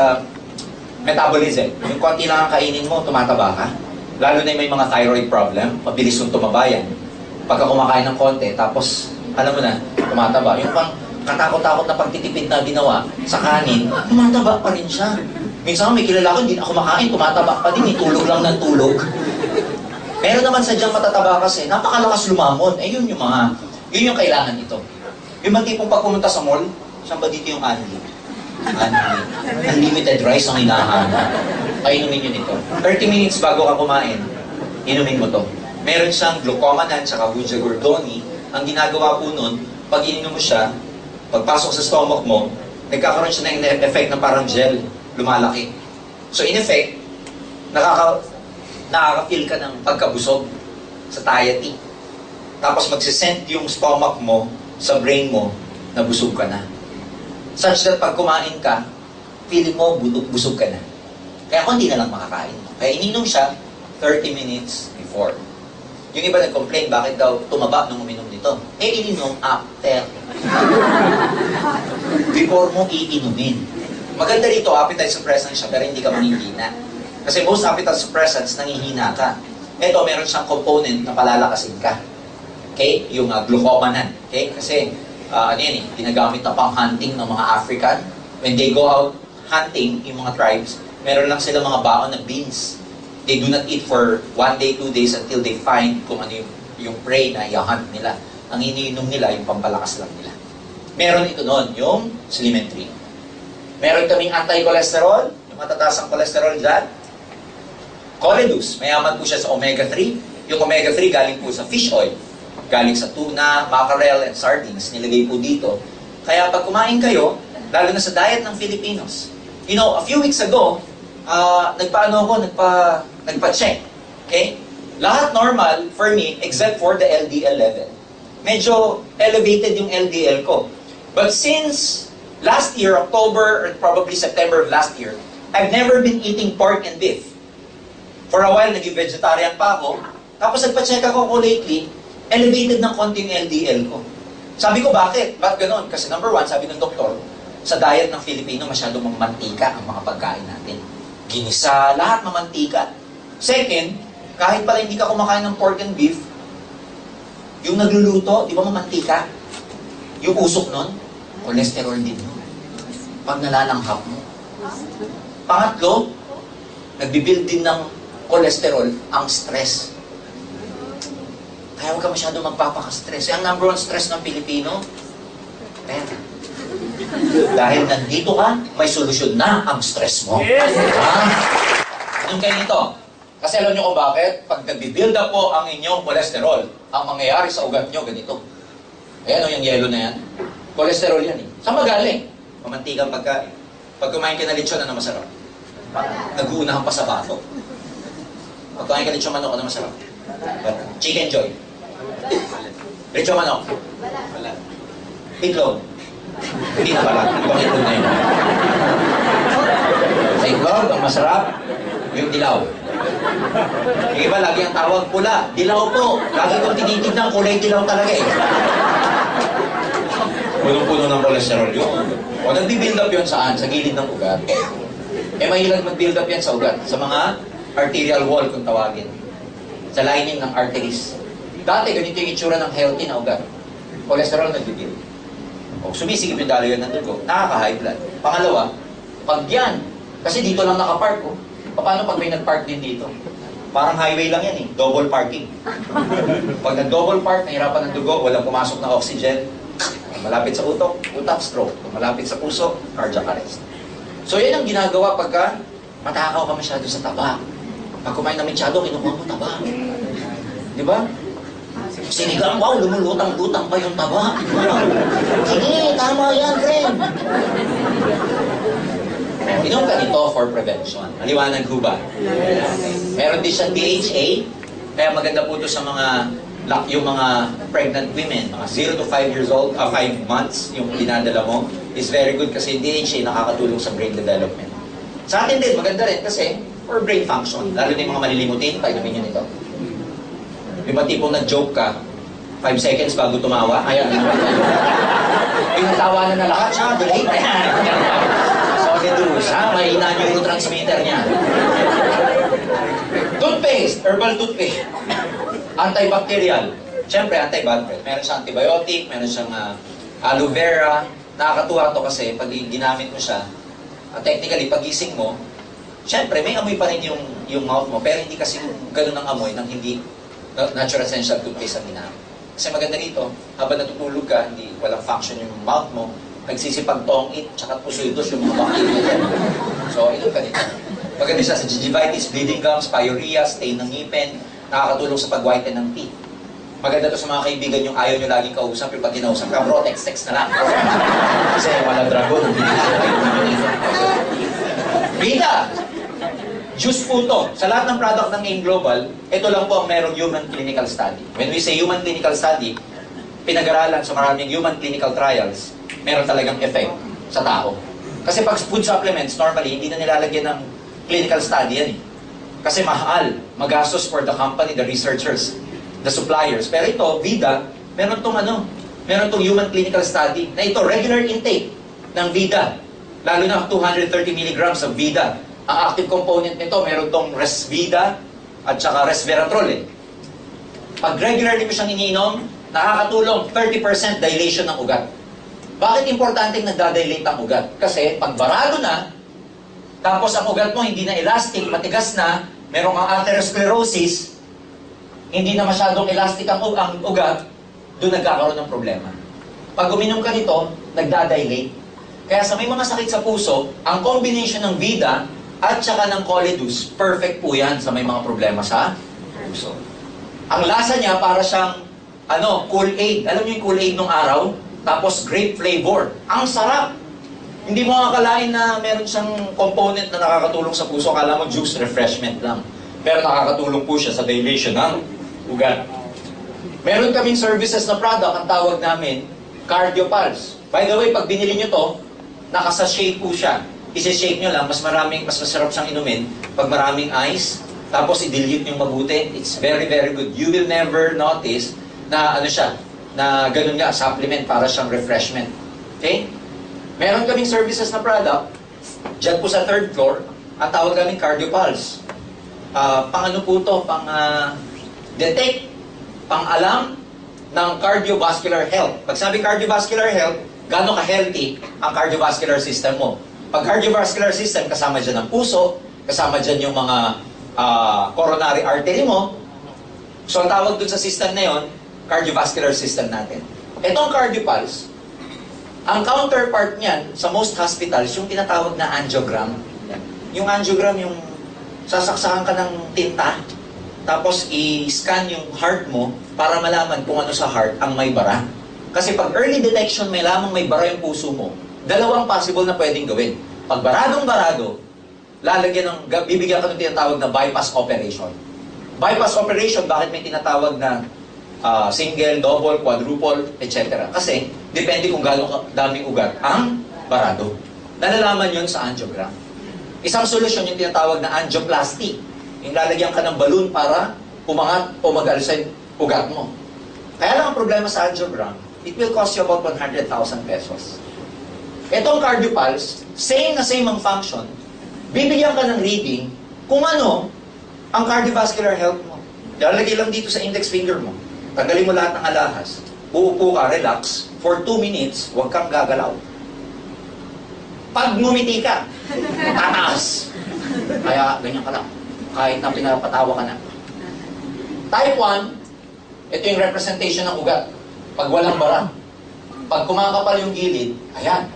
Speaker 2: metabolism. Yung konti lang ang kainin mo, tumataba ka. Lalo na may mga thyroid problem, mabilis yung tumaba yan. Pagka kumakain ng konti, tapos, alam mo na, tumataba. Yung pang katakot-takot na pagtitipid na ginawa sa kanin, tumataba pa rin siya. Minsan may kilala ko, hindi na kumakain, tumataba pa din, tulog lang ng tulog. Meron naman sadyang matataba kasi, napakalakas lumamon. Eh yun yung kailangan nito. Yung mga tipong pag pumunta sa mall, saan ba dito yung Anli? Unlimited rice ang hinahanap. Inumin yun ito. 30 minutes bago ka kumain, inumin mo to. Meron siyang glucomannan tsaka Buja Gordoni. Ang ginagawa po nun, pag ininom mo siya, pagpasok sa stomach mo, nagkakaroon siya ng effect na parang gel, lumalaki. So in effect, nakaka-feel ka ng pagkabusog sa satiety. Tapos magsisend yung stomach mo sa brain mo na busog ka na. Such that pag kumain ka, feeling mo busog ka na. Kaya kung hindi na lang makakain. Kaya ininom siya 30 minutes before. Yung iba nag-complain, bakit daw tumaba nung uminom nito? Eh, ininom after. Before mo iinumin. Maganda rito, appetite suppressant siya, pero hindi ka manghihina. Kasi most appetite suppressants, nangihina ka. Ito, meron siyang component na palalakasin ka. Okay? Yung glucomannan. Okay? Kasi, ano yan ginagamit na pang-hunting ng mga African. When they go out hunting, yung mga tribes, meron lang sila mga baon na beans. They do not eat for 1 day, 2 days until they find kung ano yung prey na i-hunt nila. Ang iniinom nila, yung pampalakas lang nila. Meron ito noon, yung slim and trim. Meron kaming anti-cholesterol, yung matataas ang cholesterol dyan. Coledus, mayaman po siya sa omega-3. Yung omega-3 galing po sa fish oil. Galing sa tuna, mackerel, and sardines. Nilagay po dito. Kaya pag kumain kayo, lalo na sa diet ng Filipinos. You know, a few weeks ago, nagpa-check. Okay? Lahat normal for me, except for the LDL level. Medyo elevated yung LDL ko. But since last year, October, or probably September of last year, I've never been eating pork and beef. For a while, naging vegetarian pa ako. Tapos nagpa-check ako lately, elevated ng konti yung LDL ko. Sabi ko, bakit? Ba't ganon? Kasi number one, sabi ng doktor, sa diet ng Filipino, masyadong mamantika ang mga pagkain natin. Ginisa, lahat mamantika. Second, kahit pala hindi ka kumakain ng pork and beef, yung nagluluto, di ba mamantika? Yung usok nun, cholesterol din nun. Pag nalalanghap mo. Pangatlo, nagbibuild din ng cholesterol ang stress. Kaya huwag ka masyado magpapaka-stress. Ang number one stress ng Pilipino, pera. Dahil nandito ka, may solusyon na ang stress mo. Yes! Anong kayo nito? Kasi alam nyo kung bakit? Pag nag-build up po ang inyong cholesterol, ang mangyayari sa ugat nyo, ganito. Ayan o, yung yellow na yan. Cholesterol yan eh. Saan magaling? Mamantikang pagkain. Pag kumain ka na lechon, ano masarap? Nag-uunahan pa sa bato. Pag kumain ka lechon manok, ano masarap? Chicken joy. Lechon manok. Itlog. Hindi na pala. Ibang itlog na yun. Sa itlog, ang masarap, yung dilaw. Yung iba, lagi ang tawag pula. Dilaw po. Lagi kong tinitignan, kulay dilaw talaga eh. Punong-puno ng cholesterol yun. O nagbi-build up yun saan? Sa gilid ng ugat. Eh mahilag mag-build up yan sa ugat. Sa mga arterial wall kung tawagin. Sa lining ng arteries. Dati, ganito yung itsura ng healthy na ugat. Cholesterol nagbi-build. O sumisigip yung daloy ng dugo. Nakaka-high blood. Pangalawa, pag yan, kasi dito lang nakapark ko. Paano pag may nagpark din dito? Parang highway lang yan eh, double parking. Pag nag-double park, nahirapan ng dugo, walang pumasok na oxygen, malapit sa utak, stroke. Malapit sa puso, cardiac arrest. So yan ang ginagawa pagka matakaw ka masyado sa taba. Pag kumain na masyado, kinukuha mo taba. Di ba? Sinigang, wow, lumulutang-lutang pa yung taba. Sige, tama yan, friend. Inom ka nito for prevention. Maliwanag ho ba? Meron din siyang DHA, kaya maganda po ito sa yung mga pregnant women, mga 0 to 5 years old, 5 months, yung dinadala mo, is very good kasi DHA nakakatulong sa brain development. Sa atin din, maganda rin kasi for brain function, lalo na yung mga malilimutin, painumin nyo nito. Yung ba tipong nag-joke ka, 5 seconds bago tumawa, ayan. Pinatawa na lahat siya, delay na yan. Solid rules, ha? Mahina yung neurotransmitter niya. Toothpaste, herbal toothpaste. Antibacterial. Siyempre, antibad breath. Meron siyang antibiotic, meron siyang aloe vera. Nakakatuwa to kasi pag ginamit mo siya, technically, pagising mo, siyempre, may amoy pa rin yung mouth mo, pero hindi kasi ganun ang amoy ng hindi natural essential toothpaste ang ginamit. Kasi maganda rito, habang natutulog ka, hindi walang function yung mouth mo, nagsisipag-tongit, tsaka pusuitos yung mga bacteria dyan. So, inom ka nito. Maganda siya sa gingivitis, bleeding gums, pyorrhea, stain ng ngipin, nakakatulong sa pag-whiten ng teeth. Maganda to sa mga kaibigan yung ayaw nyo laging kausap, yung pag kinausap ka, bro, text na lang. Kasi wala dragon, hindi Vida! Juice po to. Sa lahat ng product ng AIM Global, ito lang po ang merong human clinical study. When we say human clinical study, pinag-aralan sa maraming human clinical trials, meron talagang effect sa tao. Kasi pag food supplements, normally, hindi na nilalagyan ng clinical study yan eh. Kasi mahal, magastos for the company, the researchers, the suppliers. Pero ito, Vida, meron tong human clinical study na ito, regular intake ng Vida. Lalo na 230 milligrams of Vida. Ang active component nito, meron tong Resvida at saka Resveratrol eh. Pag regularly mo siyang iniinom, nakakatulong 30% dilation ng ugat. Bakit importante nagdadilate ang ugat? Kasi pag barado na, tapos ang ugat mo hindi na elastic, matigas na, merong ang atherosclerosis, hindi na masyadong elastic ang ugat, doon nagkakaroon ng problema. Pag uminom ka nito, nagdadilate. Kaya sa may mga sakit sa puso, ang combination ng Vida at saka ng Colidus, perfect po yan sa may mga problema sa puso. Ang lasa niya para siyang Kool-Aid. Alam niyo yung Kool-Aid nung araw? Tapos grape flavor. Ang sarap! Hindi mo akalain na meron siyang component na nakakatulong sa puso. Akala mo juice, refreshment lang. Pero nakakatulong po siya sa dilation ng ugat. Meron kaming services na product, ang tawag namin, Cardio Pulse. By the way, pag binili nyo to, nakasashake po siya. Isi-shake nyo lang, mas masarap siyang inumin pag maraming ice, tapos i-dilute yung mabuti. It's very, very good. You will never notice na na ganun nga, supplement para siyang refreshment. Okay? Meron kaming services na product, dyan po sa 3rd floor, ang tawag namin Cardio Pulse. Pang po to? Detect, pang-alam ng cardiovascular health. Pag sabi cardiovascular health, gaano ka-healthy ang cardiovascular system mo? Pag cardiovascular system, kasama dyan ang puso, kasama dyan yung mga coronary artery mo. So, ang tawag dun sa system na yon, cardiovascular system natin. Itong CardioPulse, ang counterpart niyan sa most hospitals, yung tinatawag na angiogram. Yung angiogram, yung sasaksakan ka ng tinta, tapos i-scan yung heart mo para malaman kung ano sa heart ang may bara. Kasi pag early detection, may lamang may bara yung puso mo, dalawang possible na pwedeng gawin. Pag baradong-barado, bibigyan ka ng tinatawag na bypass operation. Bypass operation, bakit may tinatawag na single, double, quadruple, etc. Kasi, depende kung gaano daming ugat ang barado. Nalalaman yun sa angiogram. Isang solusyon yung tinatawag na angioplasty. Yung lalagyan ka ng balloon para umangat o mag-alis yung ugat mo. Kaya lang ang problema sa angiogram, it will cost you about 100,000 pesos. Itong CardioPulse, same ang function, bibigyan ka ng reading kung ano ang cardiovascular health mo. Lalagay lang dito sa index finger mo. Tanggalin mo lahat ng alahas. Uupo ka, relax. For 2 minutes, huwag kang gagalaw. Pag ngumiti ka, tataas. Kaya ganyan ka lang. Kahit na pinapatawa ka na. Type 1, ito yung representation ng ugat. Pag walang bara. Pag kumakapal yung gilid, ayan.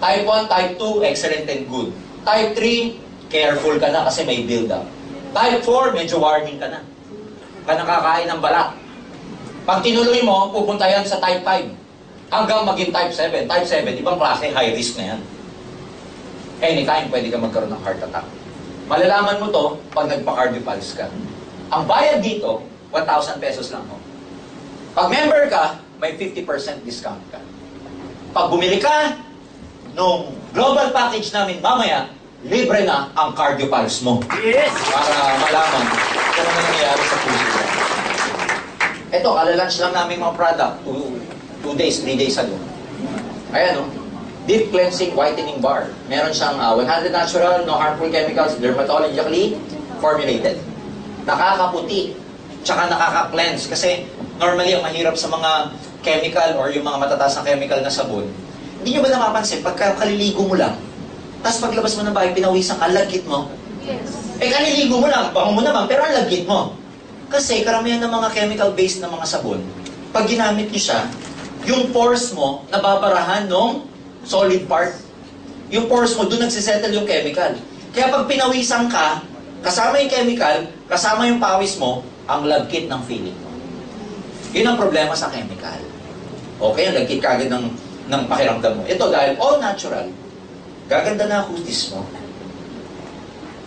Speaker 2: Type 1, Type 2, excellent and good. Type 3, careful ka na kasi may build-up. Type 4, medyo warning ka na. Ka nakakain ng balat. Pag tinuloy mo, pupunta yan sa Type 5. Hanggang maging Type 7. Type 7, ibang klase, high risk na yan. Anytime, pwede ka magkaroon ng heart attack. Malalaman mo to pag nagpa-cardiopulse ka. Ang bayad dito, 1,000 pesos lang ho. Pag member ka, may 50% discount ka. Pag bumili ka nung global package namin mamaya, libre na ang cardiopulse mo.
Speaker 3: Yes!
Speaker 2: Para malaman kung ano nangyayari sa puso mo. Ito, kalalunch lang namin mga product. 2 days, 3 days ago. Ayan o. Deep Cleansing Whitening Bar. Meron siyang 100 natural, no harmful chemicals, dermatologically formulated. Nakakaputi. Tsaka nakaka-cleanse. Kasi normally, ang mahirap sa mga chemical or yung mga matataas na chemical na sabon, hindi nyo ba napapansin, pagka kaliligo mo lang, tapos paglabas mo ng bahay, pinawisan ka, lagkit mo.
Speaker 3: Yes.
Speaker 2: Kaliligo mo lang, bango mo naman, pero ang lagkit mo. Kasi karamihan ng mga chemical-based na mga sabon, pag ginamit nyo siya, yung pores mo, nababarahan ng solid part. Yung pores mo, doon nagsisettle yung chemical. Kaya pag pinawisan ka, kasama yung chemical, kasama yung pawis mo, ang lagkit ng feeling mo. Yun ang problema sa chemical. Okay, ang lagkit kagad ng pakiramdam mo. Ito dahil all natural, gaganda na kutis mo,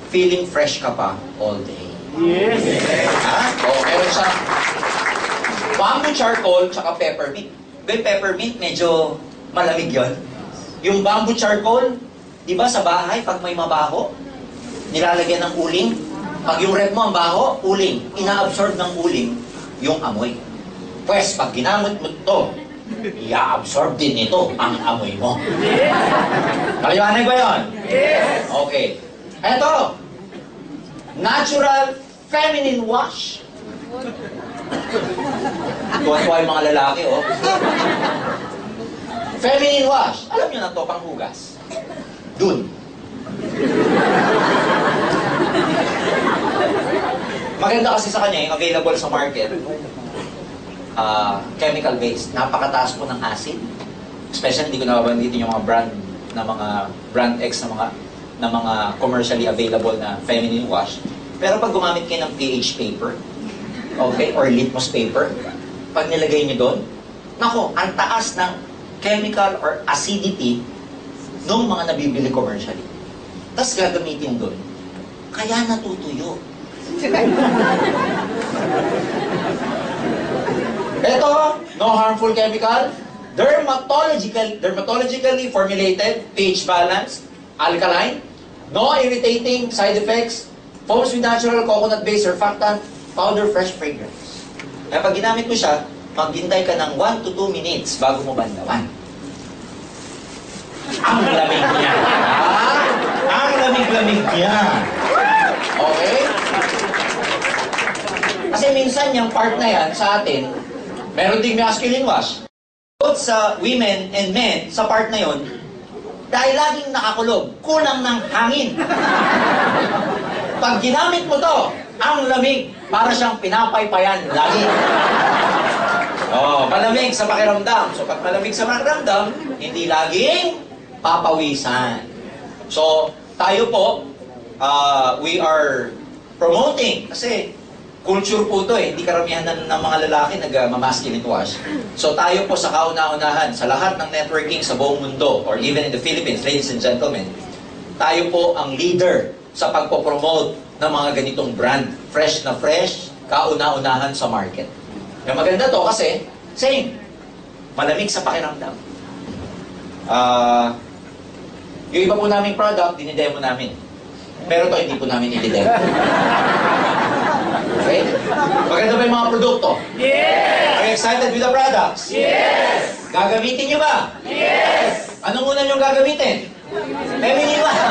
Speaker 2: feeling fresh ka pa all day.
Speaker 3: Yes!
Speaker 2: Ha? O, meron siya bamboo charcoal tsaka peppermint. Yung peppermint, medyo malamig yon. Yung bamboo charcoal, di ba sa bahay, pag may mabaho, nilalagyan ng uling. Pag yung rep mo ang baho, uling. Ina-absorb ng uling yung amoy. Pwes, pag ginamit mo ito, i-absorb din ito ang amoy mo. Maliwanag ba yun?
Speaker 3: Yes!
Speaker 2: Okay. Eto, natural feminine wash. Tuwa-tuwa yung mga lalaki, oh. Feminine wash. Alam nyo na to, panghugas. Dun. Maganda kasi sa kanya, yung available sa market. Chemical-based. Napakataas po ng acid. Especially, hindi ko nababanditin yung mga brand X na mga commercially available na feminine wash. Pero pag gumamit kayo ng pH paper, okay, or litmus paper, pag nilagay nyo doon, nako, ang taas ng chemical or acidity ng mga nabibili commercially. Tapos gagamitin doon, kaya natutuyo. Ito, no harmful chemical, dermatologically formulated, pH balanced, alkaline, no irritating side effects, foams with natural coconut-based surfactant, powder fresh fragrance. Kaya pag ginamit mo siya, maghintay ka ng 1 to 2 minutes bago mo bandawan. Ang lamig niya. Ang lamig-lamig niya. Okay? Kasi minsan yung part na yan sa atin, meron ding masculine wash. Both sa women and men, sa part na yon, dahil laging nakakulog, kulang ng hangin. Pag ginamit mo to, ang lamig, para siyang pinapaypayan lagi. Malamig sa pakiramdam. So pag malamig sa pakiramdam, hindi laging papawisan. So, tayo po, we are promoting, kasi culture po to hindi karamihan ng mga lalaki nag-masculine wash. So tayo po sa kauna-unahan, sa lahat ng networking sa buong mundo, or even in the Philippines, ladies and gentlemen, tayo po ang leader sa pagpopromote ng mga ganitong brand. Fresh na fresh, kauna-unahan sa market. Yung maganda to kasi, same, malamig sa pakiramdam. Yung iba po naming product, dinidemo namin. Pero to hindi po namin i-demo. Okay? Maganda ba yung mga produkto?
Speaker 3: Yes!
Speaker 2: Are you excited with the products?
Speaker 3: Yes!
Speaker 2: Gagamitin nyo ba?
Speaker 3: Yes!
Speaker 2: Anong una nyo gagamitin? Feminine wash.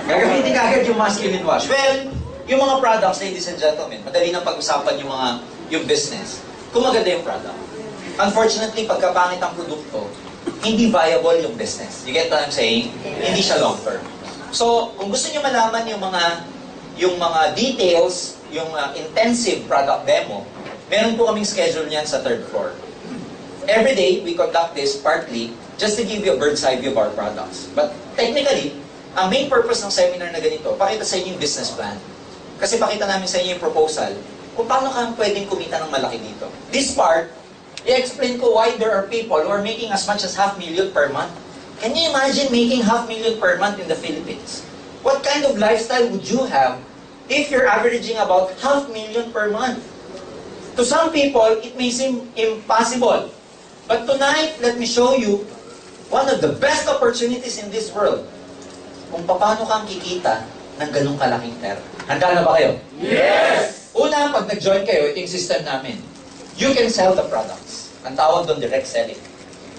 Speaker 2: Gagamitin ka agad yung masculine wash. Well, yung mga products, ladies and gentlemen, madali nang pag-usapan yung business. Kung maganda yung product. Unfortunately, pagkapangit ang produkto, hindi viable yung business. You get what I'm saying? Hindi siya long term. So, kung gusto nyo malaman yung mga yung mga details, yung intensive product demo, meron po kaming schedule niyan sa third floor. Every day, we conduct this partly just to give you a bird's eye view of our products. But technically, ang main purpose ng seminar na ganito, pakita sa inyo yung business plan. Kasi pakita namin sa inyo yung proposal kung paano ka pwedeng kumita ng malaki dito. This part, i-explain ko why there are people who are making as much as $500,000 per month. Can you imagine making $500,000 per month in the Philippines? What kind of lifestyle would you have if you're averaging about $500,000 per month? To some people, it may seem impossible. But tonight, let me show you one of the best opportunities in this world kung paano kang kikita ng ganong kalaking pera. Handa na ba kayo?
Speaker 3: Yes!
Speaker 2: Una, pag nag-join kayo, ito yung system namin. You can sell the products. Ang tawag doon, direct selling.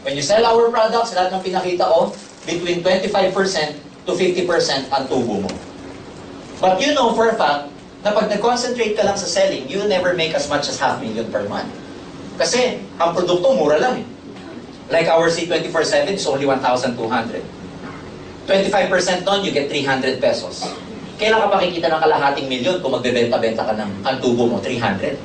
Speaker 2: When you sell our products, lahat ng pinakita ko, between 25% to 50% ang tubo mo. But you know for a fact, na pag nag-concentrate ka lang sa selling, you'll never make as much as $500,000 per month. Kasi, ang produkto mura lang eh. Like our C24/7 is only 1,200. 25% nun, you get 300 pesos. Kailan ka pakikita ng kalahating milyon kung magbebenta-benta ka ng ang tubo mo, 300?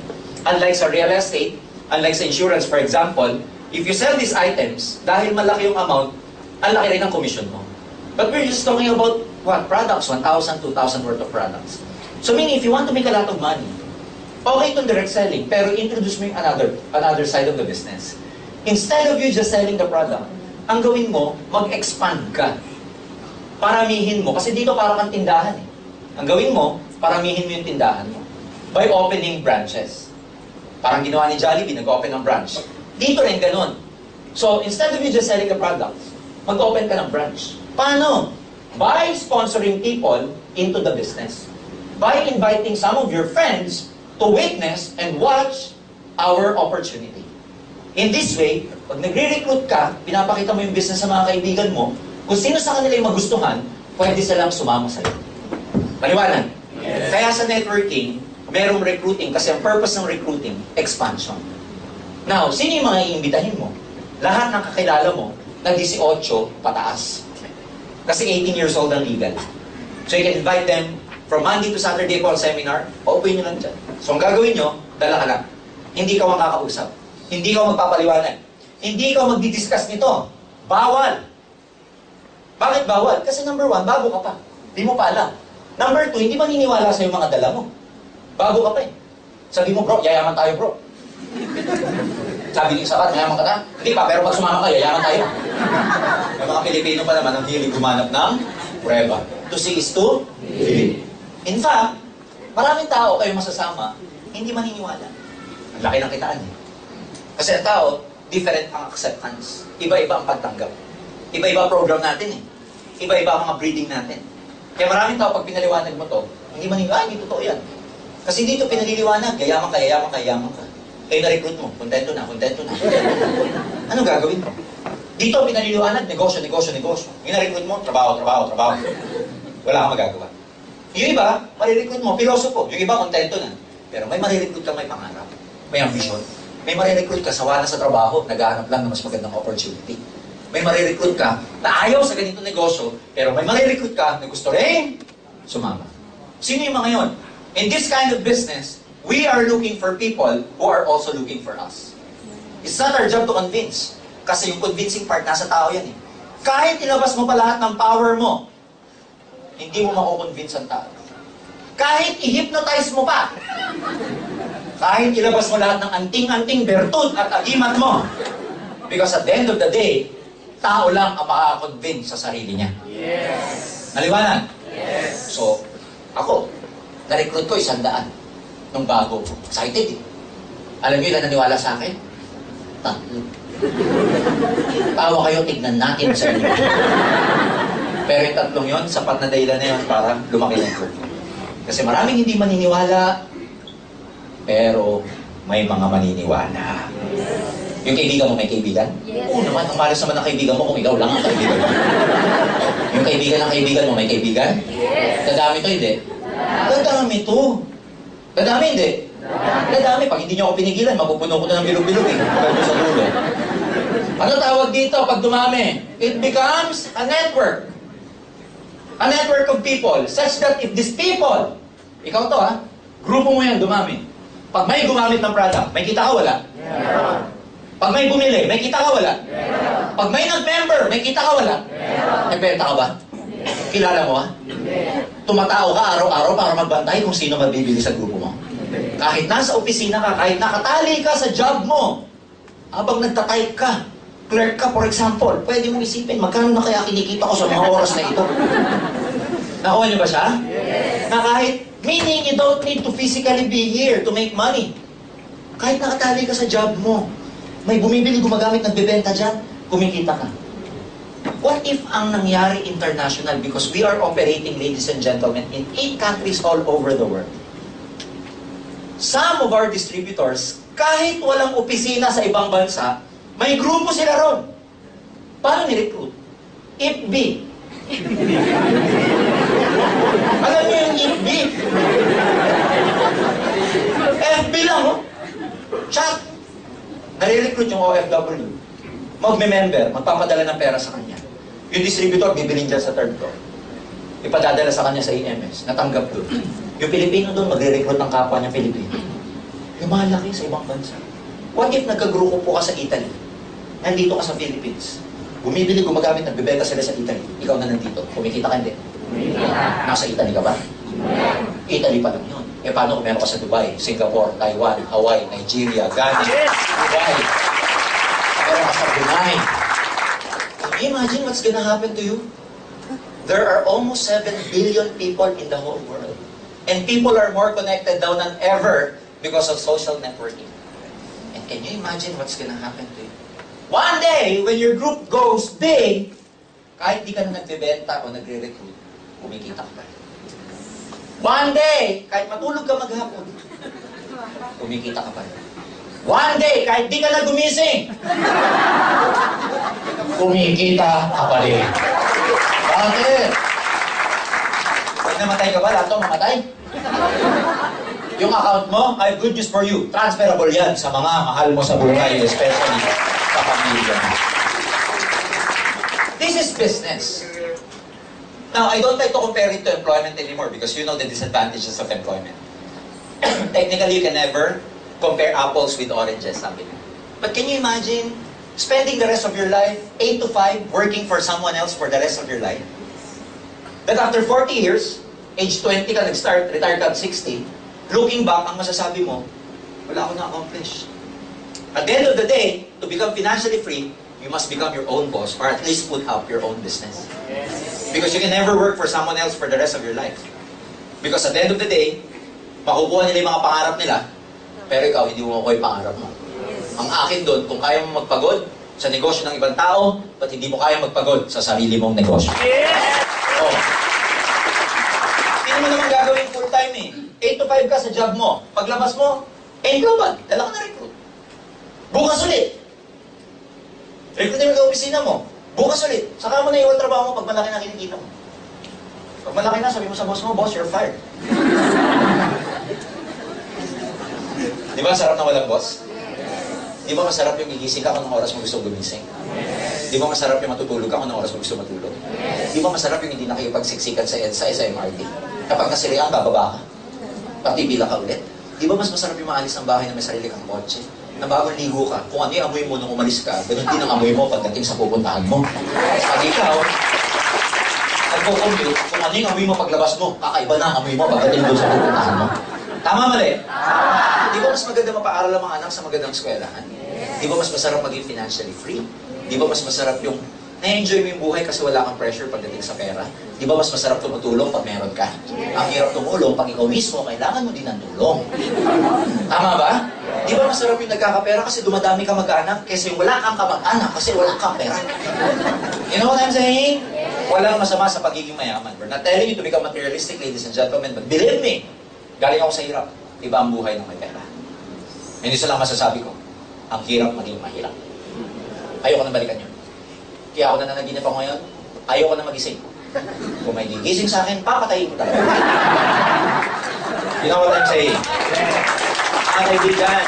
Speaker 2: Unlike sa real estate, unlike sa insurance, for example, if you sell these items, dahil malaki yung amount, ang laki rin ang commission mo. But we're just talking about, what, products, 1,000, 2,000 worth of products. So meaning, if you want to make a lot of money, okay itong direct selling, pero introduce mo yung another side of the business. Instead of you just selling the product, ang gawin mo, mag-expand ka. Paramihin mo, kasi dito parang kang tindahan eh. Ang gawin mo, paramihin mo yung tindahan mo. By opening branches. Parang ginawa ni Jollibee, nag-open ng branch. Dito rin ganun. So, instead of you just selling the products, mag-open ka ng branch. Paano? By sponsoring people into the business. By inviting some of your friends to witness and watch our opportunity. In this way, pag nagre-recruit ka, pinapakita mo yung business sa mga kaibigan mo, kung sino sa kanila yung magustuhan, pwede silang sumama sa'yo. Paliwanag?
Speaker 3: Yes.
Speaker 2: Kaya sa networking, merong recruiting kasi ang purpose ng recruiting, expansion. Now, sino yung mga iimbitahin mo? Lahat ng kakilala mo na 18 pataas. Kasi 18 years old ang legal. So you can invite them from Monday to Saturday call seminar, paupuin nyo lang dyan. So ang gagawin nyo, dala ka lang. Hindi ka makakausap. Hindi ka magpapaliwanag. Hindi ka magdi-discuss nito. Bawal. Bakit bawal? Kasi number 1, bago ka pa. Hindi mo pa alam. Number 2, hindi maniniwala sa yung mga dala mo. Bago ka pa eh. Sabi mo, bro, yayaman tayo, bro. Sabi ni Sakat, yayaman ka na? Hindi pa, pero pag sumama ka, yayaman tayo. May mga Pilipino pa naman ang hilig gumanap ng prueba. To see is to believe. In fact, maraming tao kayo masasama, hindi maniniwala. Ang laki ng kitaan eh. Kasi ang tao, different ang acceptance. Iba-iba ang pagtanggap. Iba-iba program natin eh. Iba-iba ang mga breeding natin. Kaya maraming tao, pag pinaliwanag mo to, hindi maniniwala, hindi totoo yan. Kasi dito pinaliliwanag, yayaman ka, yayaman ka, yayaman ka. Kayo na-recruit mo, kontento na, kontento na, kontento na. Anong gagawin mo? Dito pinaliliwanag, negosyo, negosyo, negosyo. Yung na-recruit mo, trabaho, trabaho, trabaho. Wala kang magagawa. Yung iba, marirecruit mo, pilosopo. Yung iba, kontento na. Pero may marirecruit ka, may pangarap. May ambition. May marirecruit ka, sawa na sa trabaho, naghahanap lang ng mas magandang opportunity. May marirecruit ka na ayaw sa ganitong negosyo, pero may marirecruit ka na gusto rin sumama. Sino yung mga yon? In this kind of business, we are looking for people who are also looking for us. It's not our job to convince. Kasi yung convincing part, nasa tao yan eh. Kahit ilabas mo pa lahat ng power mo, hindi mo makukonvince ang tao. Kahit i-hypnotize mo pa, kahit ilabas mo lahat ng anting-anting bertud at agimat mo, because at the end of the day, tao lang ang makakakonvince sa sarili niya.
Speaker 3: Yes.
Speaker 2: Naliwanag?
Speaker 3: Yes.
Speaker 2: So, ako, na-recruit ko 100 nung bago. Excited eh. Alam niyo ilan naniwala sa akin? 3. Tawa kayo, tignan natin sa inyo. Pero yung 3 yon, sapat na dahilan na yun para lumaki ng curve. Kasi maraming hindi maniniwala, pero may mga maniniwala. Yung kaibigan mo, may kaibigan?
Speaker 4: Yes.
Speaker 2: Oo naman, ang malas naman ng kaibigan mo kung ikaw lang ang kaibigan mo. Yung kaibigan ng kaibigan mo, may kaibigan?
Speaker 4: Yes.
Speaker 2: Dadami to, hindi? Dadami to. Dadami, hindi? Dadami. Pag hindi nyo ako pinigilan, mapupuno ko na ng bilog-bilog eh. Pagod sa dulo. Ano tawag dito pag dumami? It becomes a network. A network of people, such that if these people Ikaw to ha, grupo mo yan, dumami. Pag may gumamit ng product, may kita ka wala? Pag may bumili, may kita ka wala? Pag may nag-member, may kita ka wala? Nagbenta ka ba? Kilala mo ha? Tumatao ka araw-araw para magbantay kung sino mabibili sa grupo mo. Kahit nasa opisina ka, kahit nakatali ka sa job mo, habang nagtatype ka, clerk ka for example, pwede mong isipin, magkano na kaya kinikita ko sa mga oras na ito? Nakuha niyo ba siya? Na kahit, meaning you don't need to physically be here to make money. Kahit nakatali ka sa job mo, may bumibili, gumagamit, nagbebenta dyan, kumikita ka. What if ang nangyari international, because we are operating, ladies and gentlemen, in 8 countries all over the world. Some of our distributors, kahit walang opisina sa ibang bansa, may grupo sila ron. Paano ni-recruit? IFB. Alam niyo yung IFB? FB lang, oh. Chat. Nare-recruit yung OFW. Magme-member, magpapadala ng pera sa kanya. Yung distributor, bibiling dyan sa third floor. Ipadadala sa kanya sa EMS, natanggap doon. Yung Pilipino doon, magre-recruit ng kapwa niya Pilipino. Yung malaki sa ibang bansa. What if nagkagrupo po ka sa Italy? Nandito ka sa Philippines. Bumibili, gumagamit, nagbebenta sila sa Italy. Ikaw na nandito. Kumikita ka hindi? Nasa Italy ka ba? Italy pa lang yun. Eh paano kung meron ka sa Dubai, Singapore, Taiwan, Hawaii, Nigeria, Ghana, Dubai. Meron ka sa Brunei. Can you imagine what's gonna happen to you? There are almost 7 billion people in the whole world. And people are more connected now than ever because of social networking. And can you imagine what's gonna happen to you? One day, when your group goes big, kahit di ka na nagbebenta o nagre-recruit, kumikita ka pa rin. One day, kahit matulog ka maghapon, kumikita ka pa rin. One day, kahit di ka na gumising, kumikita ka pa rin. Bakit? Pag namatay ka ba, lahat ito mamatay? Yung account mo, I have good news for you. Transferable yan sa mga mahal mo sa buhay, especially sa pamilya mo. This is business. Now, I don't like to compare it to employment anymore because you know the disadvantages of employment. Technically, you can never compare apples with oranges, sabi niya. But can you imagine spending the rest of your life, 8 to 5, working for someone else for the rest of your life? That after 40 years, age 20 ka nag-start, retire ka at 60, looking back, ang masasabi mo, wala ako na-accomplish. At the end of the day, to become financially free, you must become your own boss or at least put up your own business. Because you can never work for someone else for the rest of your life. Because at the end of the day, makukuha nila yung mga pangarap nila, pero ikaw, hindi mo makuha yung pangarap mo. Ang akin doon, kung kaya mo magpagod sa negosyo ng ibang tao, ba't hindi mo kaya magpagod sa sarili mong negosyo? Oh. Hindi mo naman gagawin full-time eh. 8 to 5 ka sa job mo. Paglabas mo, global, dala ka na recruit. Bukas ulit. Recruit mo sa opisina mo. Bukas ulit. Saka mo na iwan trabaho mo pag malaki na kinikita mo. Pag malaki na, sabi mo sa boss mo, boss, you're fired. Di ba sarap na walang boss? Di ba masarap yung gigising ka kung anong oras mo gusto gumising? Di ba masarap yung matutulog ka kung anong oras mo gusto matulog? Di ba masarap yung hindi na kayo pagsiksikan sa EDSA, sa MRT? Kapag nasirihan, bababa ka. Pagtipila ka ulit. Di ba mas masarap yung maalis ng bahay na may sarili kang kotse? Na bagong ligo ka, kung ano yung amoy mo nung umalis ka, ganun din ang amoy mo pagdating sa pupuntahan mo. Pag ikaw, nagpo-compute, kung ano yung amoy mo paglabas mo, kakaiba na ang amoy mo pagdating doon sa pupuntahan mo. Tama mali? Di ba mas maganda mapaaral ang mga anak sa magandang eskwelahan? Di ba mas masarap maging financially free? Di ba mas masarap yung na-enjoy mo yung buhay kasi wala kang pressure pagdating sa pera? Di ba mas masarap tumutulong pag meron ka? Ang hirap tumulong pag ikaw mismo, kailangan mo din ng tulong. Tama ba? Di ba masarap yung nagkakapera kasi dumadami ka mag-anak kaysa yung wala kang kamag-anak kasi wala kang pera? You know what I'm saying? Walang masama sa pagiging mayaman. We're not telling you to become materialistic, ladies and gentlemen, but believe me, galing ako sa hirap. Iba ang buhay ng may pera. Hindi isa lang masasabi ko, ang hirap maging mahirap. Ayoko na balikan yun. Kaya ako na nanaginip ako ngayon, ayoko na magising. Kung may gigising sa akin, papatayin ko talaga. You know what I'm saying? Mga kaibigan,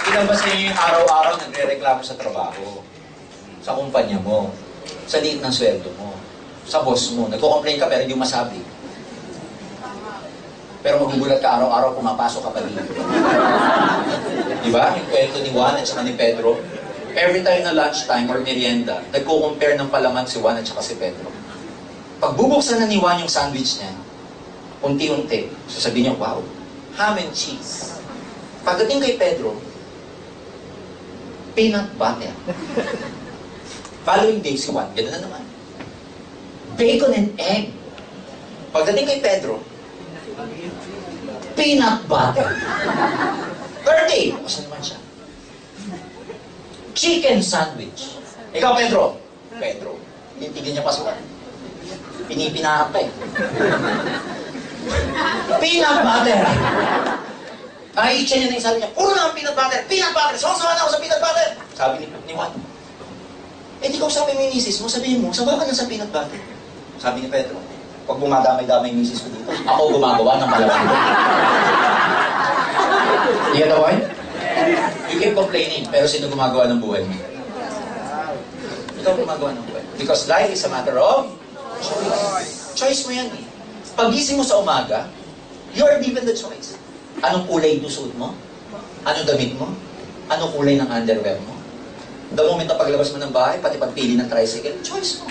Speaker 2: ilan ba sa inyo yung araw-araw nagre-reklamo sa trabaho, sa kumpanya mo, sa liit ng sweldo mo, sa boss mo, nagko-complain ka pero hindi mo masabi. Pero magugulat ka araw-araw pumapasok ka pa dito. Diba? Yung kwento ni Juan at saka ni Pedro. Every time na lunchtime or merienda, nagko-compare ng palaman si Juan at saka si Pedro. Pag bubuksan na ni Juan yung sandwich niya, unti-unti, sasabihin niya, wow, ham and cheese. Pagdating kay Pedro, peanut butter. Following day si Juan, gano'n na naman. Bacon and egg. Pagdating kay Pedro, peanut butter. Third day, kasi naman siya. Chicken sandwich. Ikaw, Pedro. Pedro. Tintigil niya pasukan. Pinipinahan pa eh. Peanut butter. Nakikita niya na yung sabi niya, puro na ang peanut butter. Peanut butter. Sawa-sawa na ako sa peanut butter. Sabi ni Juan. Eh, di ko sabi may misis mo. Sabihin mo, sawa ka na sa peanut butter. Sabi ni Pedro, pag bumadamay-damay yung misis ko dito, ako gumagawa ng malaman. You get the point? You keep complaining, pero sino gumagawa ng buhay mo? Ikaw gumagawa ng buhay. Because life is a matter of choice. Choice mo yan eh. Pag-gising mo sa umaga, you are given the choice. Anong kulay yung suot mo? Anong damit mo? Anong kulay ng underwear mo? The moment na paglabas mo ng bahay, pati pagpili ng tricycle, choice mo.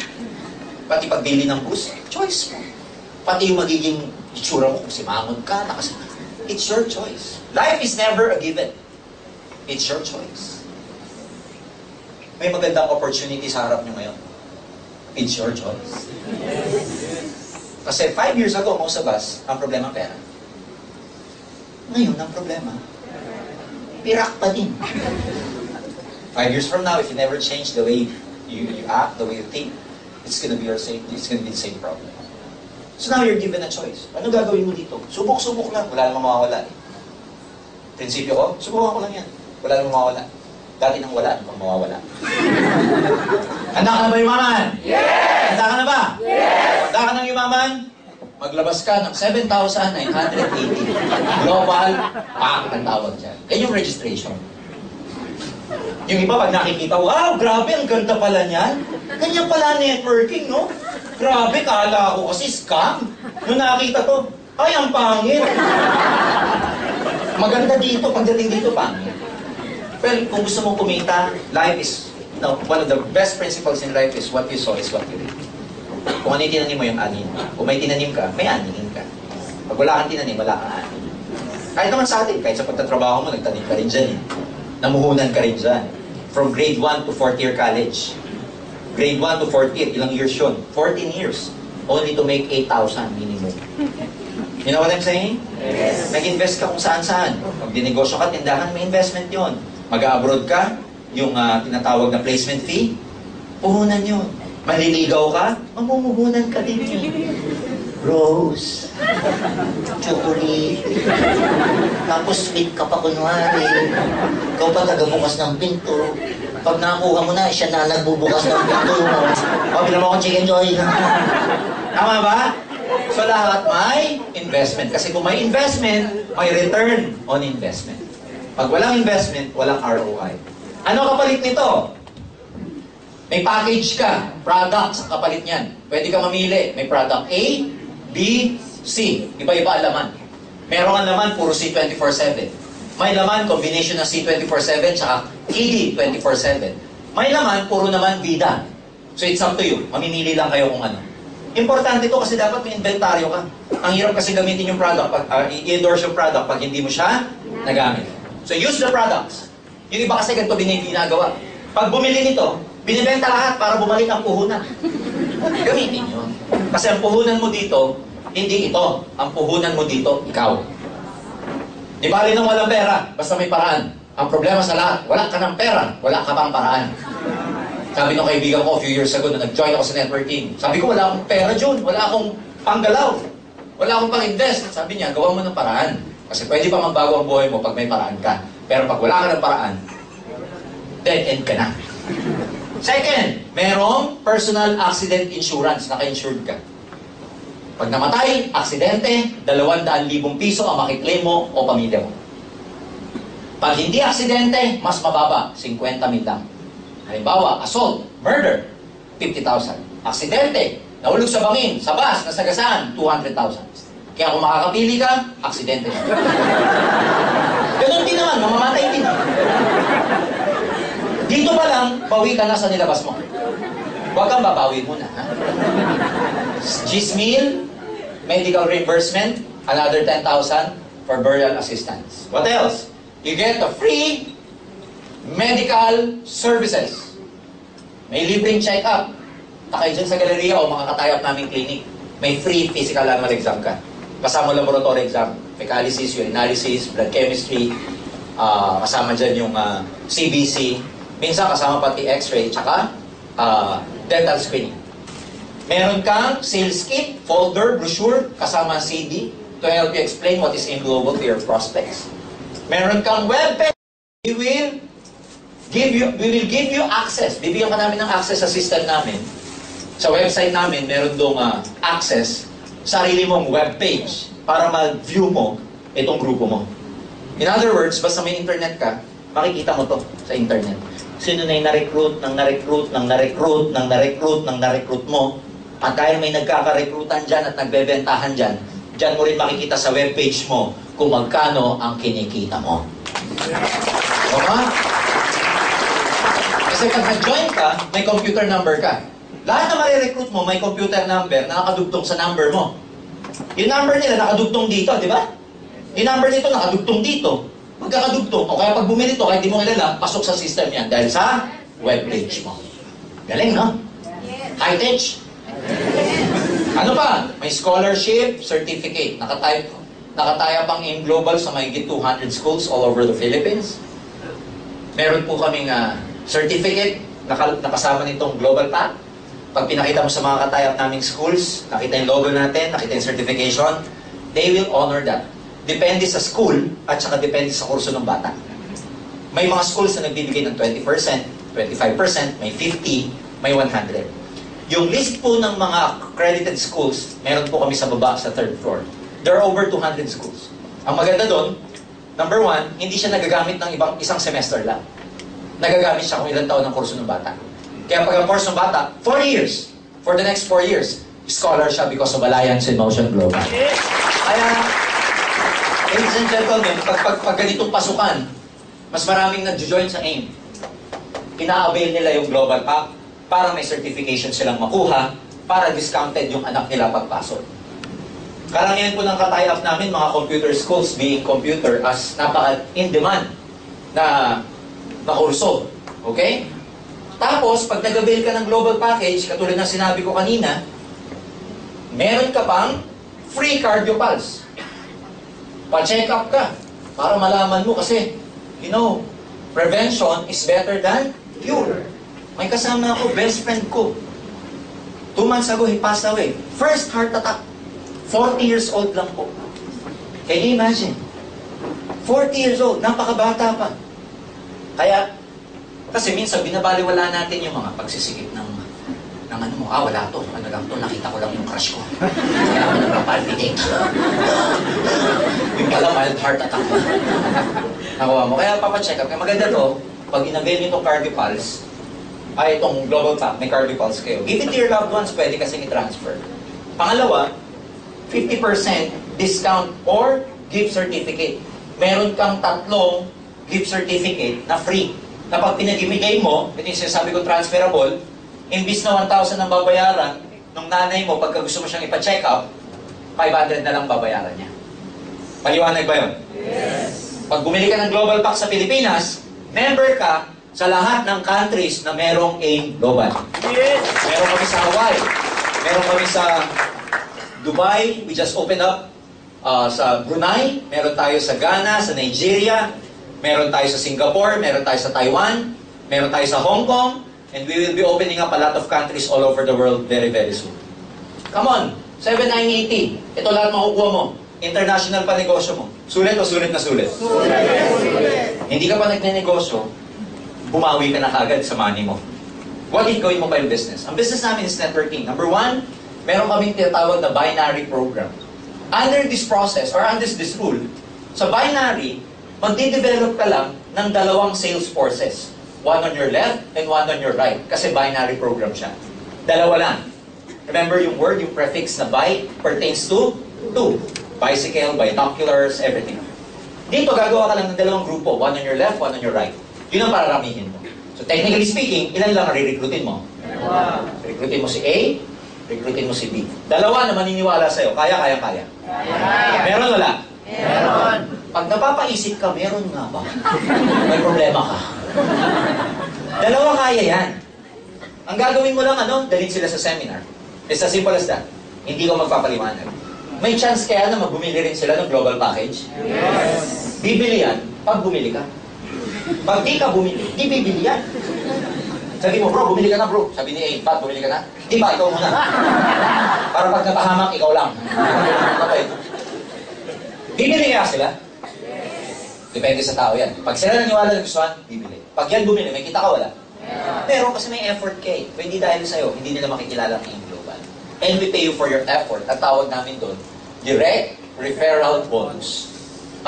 Speaker 2: Pati pagbili ng bus, choice mo. Pati yung magiging itsura mo kung simangon ka, it's your choice. Life is never a given. It's your choice. May magandang opportunity sa harap nyo ngayon. It's your choice. Kasi 5 years ago, most of us, ang problema pera. Ngayon, ang problema, pirak pa din. 5 years from now, if you never change the way you act, the way you think, it's gonna be the same problem. So now you're given a choice. Ano gagawin mo dito? Subok-subok lang. Wala namang mawawala eh. Prinsipyo ko, subukan ko lang yan. Wala namang mawawala. Dati nang wala, ano pang mawawala? Handa ka na ba yumaman?
Speaker 3: Yes!
Speaker 2: Handa ka na ba?
Speaker 3: Yes!
Speaker 2: Handa ka nang yumaman? Maglabas ka ng 7,980. Global Pack ang tawag dyan. Yan yung registration. Yung iba pag nakikita, wow, grabe, ang ganda pala niyan. Ganyan pala networking, no? Grabe, kala ko kasi scam. Nung nakita to, ay, ang pangit. Maganda dito, pagdating dito, pangit. Well, kung gusto mong kumita, life is, one of the best principles in life is what you sow is what you reap. Kung ano yung tinanim mo, yung anin. Kung may tinanim ka, may aninin ka. Pag wala kang tinanim, wala kang anin. Kahit naman sa atin, kahit sa pagtatrabaho mo, nagtanim ka rin dyan eh. Namuhunan ka rin dyan. From grade 1 to 4th year college. Grade 1 to 4th year, ilang years yun? 14 years. Only to make 8,000 minimum. You know what I'm saying?
Speaker 3: Yes.
Speaker 2: Nag-invest ka kung saan-saan. Pag dinegosyo ka, tindahan, may investment yon. Mag-abroad ka, yung tinatawag na placement fee, puhunan yun. Maliligaw ka, mamumuhunan ka din yun. Rose, chocolate, tapos sweet ka pa kunwari. Ikaw pa tagabukas ng pinto. Pag nakuha mo na, siya na nagbubukas ng pinto mo. O, bilang mo akong chicken joy. Tama ba? So lahat may investment. Kasi kung may investment, may return on investment. Pag walang investment, walang ROI. Ano kapalit nito? May package ka, product sa kapalit niyan. Pwede ka mamili. May product A, B, C. Iba-iba ang laman. Merong ang laman, puro C 24/7. May laman, combination ng C 24/7 tsaka ED 24/7. May laman, puro naman bida. So it's up to you. Mamimili lang kayo kung ano. Importante ito kasi dapat may inventaryo ka. Ang hirap kasi gamitin yung product, i-endorse yung product pag hindi mo siya nagamit. So use the products. Yung iba kasi ganito ginagawa. Pag bumili nito, binibenta lahat para bumalik ang puhunan. Gamitin yun. Kasi ang puhunan mo dito, hindi ito. Ang puhunan mo dito, ikaw. Di bali nang walang pera, basta may paraan. Ang problema sa lahat, wala ka ng pera, wala ka pang paraan. Sabi ng kaibigan ko a few years ago na nag-join ako sa networking. Sabi ko, wala akong pera, Jun. Wala akong panggalaw. Wala akong pang-invest. Sabi niya, gawa mo ng paraan. Kasi pwede pa magbago ang buhay mo pag may paraan ka. Pero pag wala ka ng paraan, dead end ka na. Second, merong personal accident insurance. Naka-insured ka. Pag namatay, aksidente, 200,000 piso ang makiklaim mo o pamilya mo. Pag hindi aksidente, mas mababa, 50,000 lang. Halimbawa, assault, murder, 50,000. Aksidente, nahulog sa bangin, sa bus, nasagasaan, 200,000. Kaya kung makakapili ka, aksidente na. Ganun din naman, mamamatay din. Dito pa lang, bawi ka na sa nilabas mo. Huwag kang babawi muna. Ha? Gis meal, medical reimbursement, another 10,000 for burial assistance. What else? You get a free medical services. May libreng check-up. Takay dyan sa galeriya o mga katayap naming clinic. May free physical annual exam ka. Kasama laboratory exam, fecalysis, urinalysis, blood chemistry, kasama dyan yung CBC, minsan kasama pati x-ray, tsaka dental screening. Meron kang sales kit, folder, brochure, kasama CD to help you explain what is in global to your prospects. Meron kang webpage. We will give you access. Bibigyan ka namin ng access sa system namin. Sa website namin, meron doong access sarili mong webpage para mag-view mo itong grupo mo. In other words, basta may internet ka, makikita mo to sa internet. Sino na yung na-recruit, na-recruit mo, at dahil may nagkaka-recruitan dyan at nagbebentahan dyan, dyan mo rin makikita sa webpage mo kung magkano ang kinikita mo. Diba? Kasi pag nag-join ka, may computer number ka. Lahat na marirecruit mo, may computer number na nakadugtong sa number mo. Yung number nila nakadugtong dito, di ba? Yung number nito nakadugtong dito. Magkakadugtong. O kaya pag bumili to, kahit di mo kilala, pasok sa system yan dahil sa webpage mo. Galing, no? High-tech. Ano pa? May scholarship, certificate. Nakataya pang in global sa mahigit 200 schools all over the Philippines. Meron po kaming certificate nakasama nitong Global Path. Pag pinakita mo sa mga katayap naming schools, nakita yung logo natin, nakita yung certification, they will honor that. Depende sa school at saka depende sa kurso ng bata. May mga schools na nagbibigay ng 20%, 25%, may 50%, may 100%. Yung list po ng mga accredited schools, meron po kami sa baba sa third floor. There are over 200 schools. Ang maganda doon, number one, hindi siya nagagamit ng isang semester lang. Nagagamit siya kung ilang taon ng kurso ng bata. Kaya pag ang course ng bata, 4 years. For the next 4 years, scholar siya because of Alliance in Motion Global. Kaya, ladies and gentlemen, pag ganitong pasukan, mas maraming nag-join sa AIM. Ina-avail nila yung Global Pack para may certification silang makuha para discounted yung anak nila pagpasok. Karamihan po ng katay-up namin, mga computer schools being computer as napaka-in-demand na kurso. Okay? Tapos, pag nag-avail ka ng global package, katulad ng sinabi ko kanina, meron ka pang free cardio pulse. Pa-check up ka para malaman mo kasi, you know, prevention is better than cure. May kasama ako, best friend ko. 2 months ago, he passed away. First heart attack. 40 years old lang po. Can you imagine? 40 years old, napakabata pa. Kaya, kasi minsan binabaliwala natin yung mga pagsisikip ng ano mo, wala to, ano lang to, nakita ko lang yung crush ko. Kaya ako nagpapalpitate. Yung pala mild heart attack. Nakuha mo. Kaya papacheck up. Kaya maganda to, pag in-avail nyo itong cardio pulse, itong global pack, may cardio pulse kayo. Give it to your loved ones, pwede kasing i-transfer. Pangalawa, 50% discount or gift certificate. Meron kang 3 gift certificate na free. Na pag pinagimigay mo, ito yung sinasabi ko transferable, imbis na 1,000 ang babayaran, nung nanay mo, pagka gusto mo siyang ipa-check up, 500 na lang babayaran niya. Paliwanag ba yun? Yes. Pag bumili ka ng Global Pack sa Pilipinas, member ka sa lahat ng countries na merong AIM Global. Yes. Meron kami sa Hawaii, meron kami sa Dubai, we just opened up sa Brunei, meron tayo sa Ghana, sa Nigeria, meron tayo sa Singapore, meron tayo sa Taiwan, meron tayo sa Hong Kong, and we will be opening up a lot of countries all over the world very, very soon. Come on, 7980. Ito lahat makukuha mo. International pa negosyo mo. Sulit o sulit na sulit? Sulit. Hindi ka pa nagne-negosyo, bumawi ka na kagad sa money mo. What if gawin mo pa yung business? Ang business namin is networking. Number 1, meron kaming tinatawag na binary program. Under this process, or under this rule, sa binary, magde-develop ka lang ng 2 sales forces. One on your left and one on your right. Kasi binary program siya. 2 lang. Remember yung word, yung prefix na bi, pertains to 2. Bicycle, binoculars, everything. Dito, gagawa ka lang ng dalawang grupo. One on your left, one on your right. Yun ang pararamihin mo. So technically speaking, ilan lang ang re-recruitin mo? Recruitin mo si A, recruitin mo si B. Dalawa na maniniwala sa'yo. Kaya. Meron wala?
Speaker 3: Meron.
Speaker 2: Pag napapaisip ka, meron nga ba? May problema ka. Dalawa kaya yan. Ang gagawin mo lang, dalhin sila sa seminar. It's as simple as that. Hindi ko magpapaliwanag. May chance kaya na magbumili rin sila ng global package?
Speaker 3: Yes.
Speaker 2: Bibili yan pag bumili ka. Pag di ka bumili, di bibili yan. Sabi mo, bro, bumili ka na, bro. Sabi ni A, Pat, bumili ka na? Di ba, ikaw muna. Para pag napahamak, ikaw lang. Okay. Bibili kaya sila? Depende sa tao yan. Pag sila naniwala ng gustuhan, bibili. Pag yan bumili, may kita ka wala? Pero kasi may effort ka eh. Hindi dahil sa'yo, hindi nila makikilala ang iyong global. And we pay you for your effort. At tawag namin doon, direct referral bonus.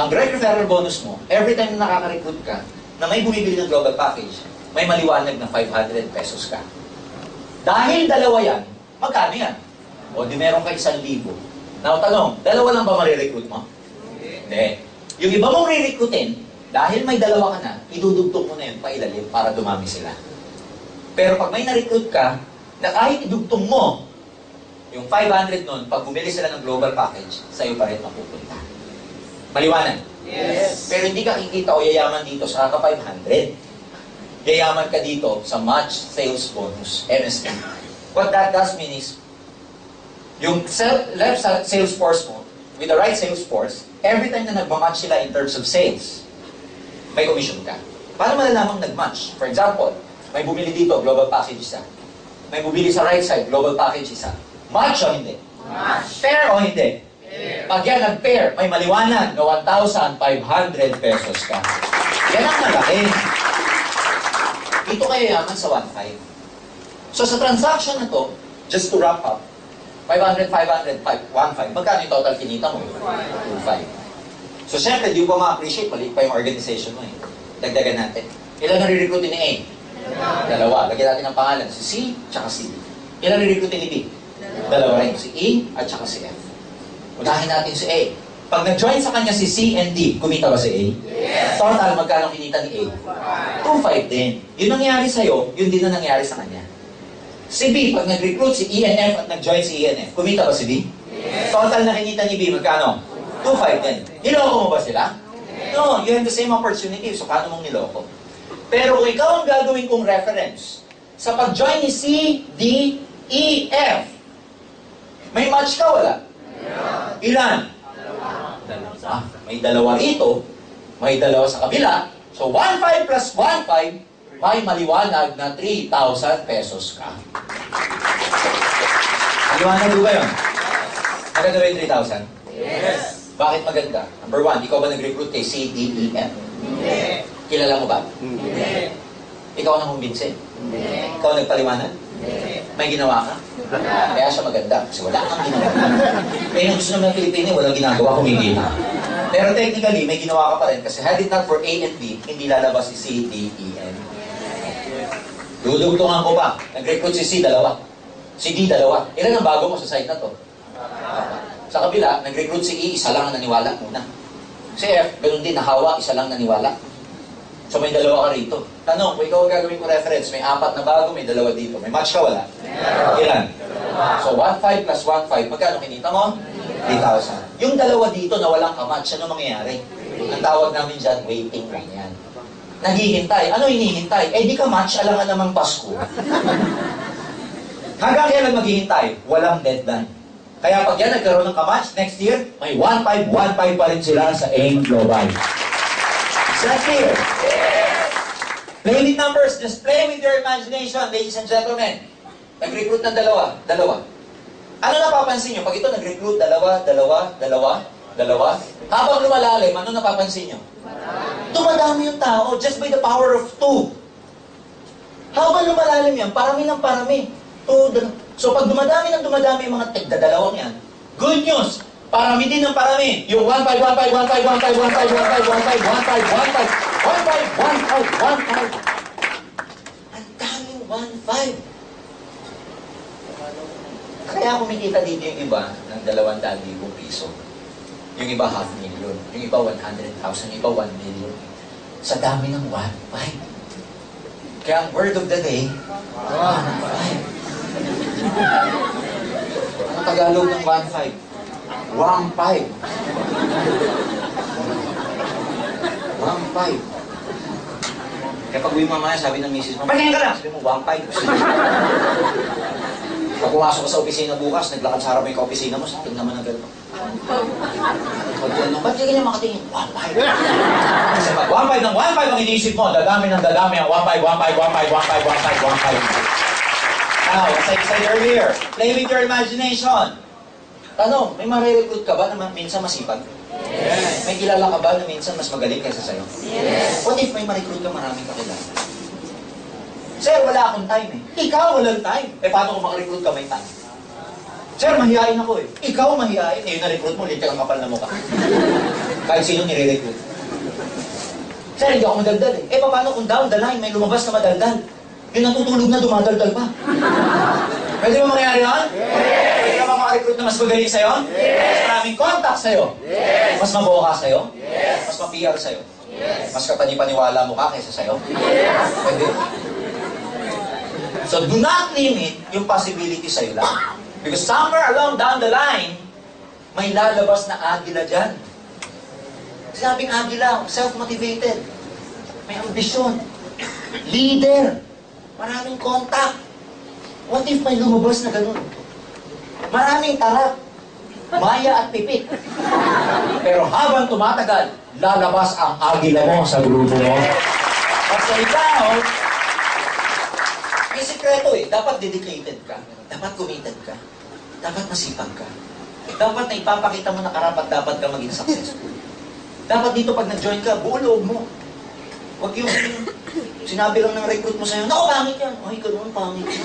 Speaker 2: Ang direct referral bonus mo, every time na nakaka-recruit ka, na may bumibili ng global package, may maliwanag na 500 pesos ka. Dahil dalawa yan, magkano yan? O di meron ka 1,000. Now, tanong, dalawa lang ba marirecruit mo? Hindi. Yung iba mong re-recruitin, dahil may dalawa ka na, idudugtong mo na yun pailalim para dumami sila. Pero pag may na-recruit ka, na kahit idugtong mo, yung 500 nun, pag bumili sila ng global package, sa'yo pa rin mapupunta. Maliwanag?
Speaker 3: Yes.
Speaker 2: Pero hindi ka kikita o yayaman dito sa kaka 500. Yayaman ka dito sa match sales bonus, MSB. What that does mean is, yung left sales force mo, with the right sales force, every time na nagmamatch sila in terms of sales, may commission ka. Paano malalamang nagmatch? For example, may bumili dito, global package isa. May bumili sa right side, global package isa. Match o hindi?
Speaker 3: Match.
Speaker 2: Fair o hindi?
Speaker 3: Fair.
Speaker 2: Pag yan nag-pair, may maliwanag na 1,500 pesos ka. Yan ang malaki. Ito kayo yaman sa 1,500. So sa transaction na to, just to wrap up, 500, 500, 1,500. Magkano yung total kinita mo? 2,500. So syempre, di ko ma-appreciate, maliit pa yung organization mo eh. Dagdagan natin. Ilan na re-recruitin ni A? Dalawa. Lagyan natin ang pangalan, si C, tsaka si D. Ilan re-recruitin ni B? Dalawa rin, si E, at tsaka si F. Unahin natin si A. Pag nag-join sa kanya si C and D, kumita ba si A?
Speaker 3: Yes.
Speaker 2: Total, magkano kinita ni A? 2,500 din. Yun nangyari sa'yo, yun din na nangyari sa kanya. Si B, pag nag-recruit si E and F at nag-join si E and F, kumita ba si B?
Speaker 3: Yes.
Speaker 2: Total na kinita ni B, magkano? 2,500 din. Niloko mo ba sila? No, you have the same opportunity. So, paano mong niloko? Pero kung ikaw ang gagawin kong reference, sa pag-join ni C, D, E, F, may match ka, wala? Ilan? Ah, may dalawa rito, may dalawa sa kabila. So, 1,500 plus 1,500, may maliwanag na 3,000 pesos ka. Maliwanag ba yun? Maganda ba yung 3,000?
Speaker 3: Yes.
Speaker 2: Bakit maganda? Number 1, ikaw ba nag-recruit kay C, D, E, F?
Speaker 3: Hindi.
Speaker 2: Kilala mo ba?
Speaker 3: Hindi.
Speaker 2: Ikaw ang kumbinse?
Speaker 3: Hindi.
Speaker 2: Ikaw nagpaliwanag?
Speaker 3: Hindi.
Speaker 2: May ginawa ka? Kaya siya maganda. Kasi wala kang ginawa. Kaya yung gusto naman ng Pilipino, walang ginagawa, kumikita. Pero technically, may ginawa ka pa rin. Kasi had it not for A and B, hindi lalabas si C, D, E, F. Dudugtungan ko pa. Nag-recruit si C, dalawa. Si D, dalawa. Ilan ang bago mo sa site na to? Sa kabila, nag-recruit si E, isa lang ang naniwala muna. Si F, ganun din, nahawa, isa lang naniwala. So may dalawa ka rito. Tanong, kung ikaw ang gagawin ko reference, may 4 na bago, may 2 dito. May match ka, wala? Ilan? So 1,500 plus 1,500, magkano kinita mo? 3,000. Yung 2 dito na walang kamatch, ano mangyayari? Ang tawag namin dyan, waiting lang yan. Naghihintay. Ano hinihintay? Eh di ka match, alangan namang Pasko. Hanggang kailan maghihintay? Walang deadline. Kaya pag yan nagkaroon ng kamatch, next year, may 1,500 pa rin sila sa AIM Global. Is that clear? Play with numbers. Just play with your imagination, ladies and gentlemen. Nag-recruit ng dalawa. Ano napapansin nyo? Pag ito nag-recruit, dalawa. Habang lumalalim, ano napapansin nyo? Dumadami yung tao just by the power of 2. Habang lumalalim yan, parami ng parami. So pag dumadami ng dumadami yung mga tigdadalawang yan, good news! Parami din ng parami. Yung 1,500. Ang daming 1,500. Kaya kumikita dito yung iba ng 200,000 piso. Yung iba 500,000. Yung iba 100,000. Yung iba 1 million. Sa dami ng 1.5. Kaya ang word of the day, 1.5. Ano Tagalog ng 1.5? 1.5. 1.5. Kaya pag uwi mamaya, sabi ng misis mo, patingin ka lang! Sabi mo, 1.5. Pag pumasok ka sa opisina bukas, naglakad sa harap mo yung ka-opisina mo, sabi naman ng gano'n. Pag gano'n, ba't di ka niya makatingin? 1.5. Kasi pag 1.5 ng 1.5 ang iniisip mo, dadami ng dadami ang 1.5, 1.5, 1.5, 1.5, 1.5, 1.5. Now, as I said earlier, play with your imagination. Tanong, may marirecruit ka ba na minsan masipag?
Speaker 3: Yes.
Speaker 2: May kilala ka ba na minsan mas magaling kaysa sa'yo?
Speaker 3: Yes.
Speaker 2: What if may ma-recruit ka maraming kakilala? Sir, wala akong time eh. Ikaw, walang time. Eh, paano kung maka-recruit ka may time? Sir, mahihain ako eh. Ikaw mahihain. Eh, yung na-recruit mo, literal kapal na mukha. Kahit sino nire-recruit. Sir, hindi ako madaldal eh. Eh, paano kung down the line may lumabas na madaldal? Yung natutulog na dumadaldal pa. Pwede ba mangyari yun? Yes. Pwede ka ba maka-recruit na mas magaling sa'yo? Yes. Mas maraming contact sa'yo? Yes. Mas mabuo ka sa'yo? Yes. Mas ma-PR sa'yo? Yes. Mas kapani-paniwala mo ka kaysa sa'yo? Yes. Pwede. So do not limit yung possibility sa'yo lang. Because somewhere along down the line, may lalabas na agila dyan. Sinabing agila, self-motivated. May ambisyon. Leader. Maraming contact. What if may lumabas na ganun? Maraming tarap. Maya at pipit. Pero habang tumatagal, lalabas ang agila mo sa grupo mo. Kasi ikaw, may sikreto eh. Dapat dedicated ka. Dapat committed ka. Dapat masipag ka. Dapat na ipapakita mo na karapat dapat ka maging successful. Dapat dito pag nag-join ka, buo loob mo. Huwag yung sinabi lang ng recruit mo sa'yo, naku, pangit yan. Ay, ganun, pangit yan.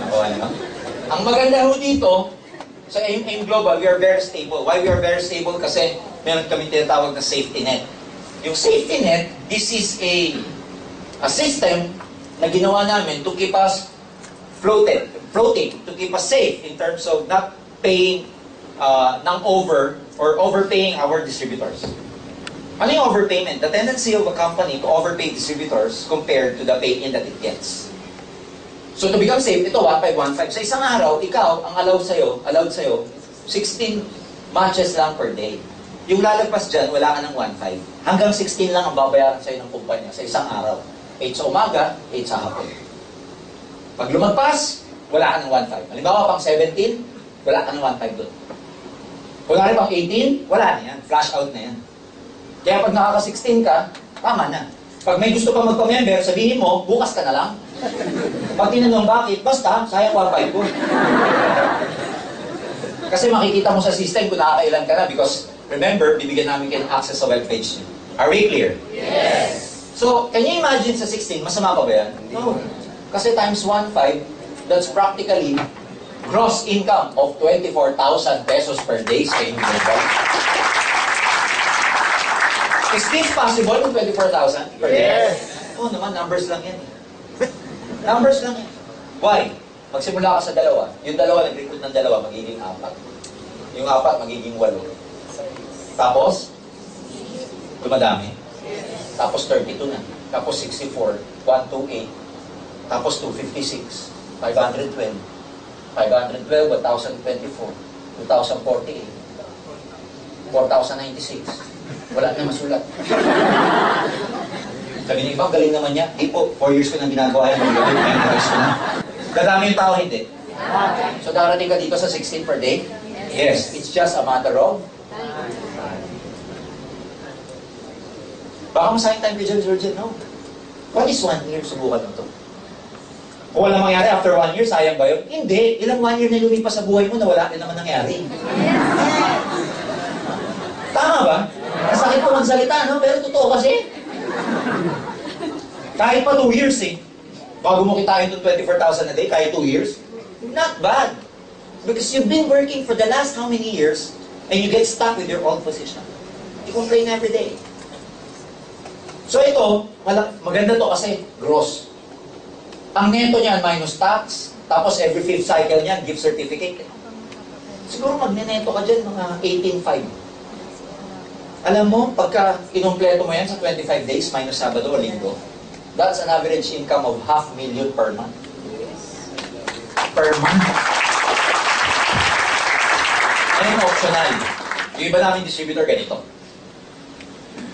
Speaker 2: O, ano? Ang maganda ho dito, sa AIM Global, we are very stable. Why we are very stable? Kasi meron kami tinatawag na safety net. Yung safety net, this is a system na ginawa namin to keep us floating, to keep us safe in terms of not paying ng over or overpaying our distributors. Ano yung overpayment? The tendency of a company to overpay distributors compared to the pay-in that it gets. So to become safe, ito 1.5. Sa isang araw, ikaw, ang allowed sa'yo, 16 matches lang per day. Yung lalagpas dyan, wala ka ng 1.5. Hanggang 16 lang ang babayaran sa'yo ng kumpanya sa isang araw. 8 sa umaga, 8 sa hapon. Pag lumagpas, wala ka ng 1.5. Halimbawa, pang 17, wala ka ng 1.5 doon. Kung rin pang 18, wala na yan. Flash out na yan. Kaya pag nakaka-16 ka, tama na. Pag may gusto pa magpa-member, sabihin mo, bukas ka na lang. Pag tinanong bakit, basta, sayang 1.5 ko. Kasi makikita mo sa system kung nakakailan ka na because, remember, bibigyan namin kayo ng access sa webpage niyo. Are we clear?
Speaker 3: Yes.
Speaker 2: So, can you imagine sa 16, masama pa ba yan? No. Kasi times 1.5, that's practically gross income of 24,000 pesos per day sa inyong global. Is this possible with 24,000 per day?
Speaker 3: Yes.
Speaker 2: Oo naman, numbers lang yan. Numbers lang yan. Why? Magsimula ka sa dalawa. Yung dalawa, nag-recruit ng dalawa, magiging 4. Yung 4, magiging 8. Tapos, dumadami. Tapos 32 na. Tapos 64, 128. Tapos 256, 512. 512, 1,024, 2,048, 4,096. Wala na masulat. Sabi niya, ibang galing naman niya. Di po, 4 years ko nang ginagawa yan. Magaling, ngayon na-reach ko na. Dadami yung tao, hindi. So darating ka dito sa 16 per day? Yes. It's just a matter of baka masayang time kay Virgin, no? What is 1 year? Subukan mo to. Kung walang mangyari after 1 year, sayang ba yun? Hindi. Ilang 1 year na lumipas sa buhay mo na wala din naman nangyari. Tama ba? Masakit po magsalita, no? Pero totoo kasi. Kahit pa 2 years eh. Bago mo kitain itong 24,000 a day, kahit 2 years, not bad. Because you've been working for the last how many years and you get stuck with your old position. You complain every day. So ito, maganda to kasi gross. Ang neto niyan minus tax, tapos every 5th cycle niyan, gift certificate. siguro magneneto ka dyan mga 18.5. Alam mo, pagka kinumpleto mo yan sa 25 days minus Sabado o Linggo, that's an average income of 500,000 per month. Per month.
Speaker 1: Ngayon, optional. Yung iba namin distributor ganito.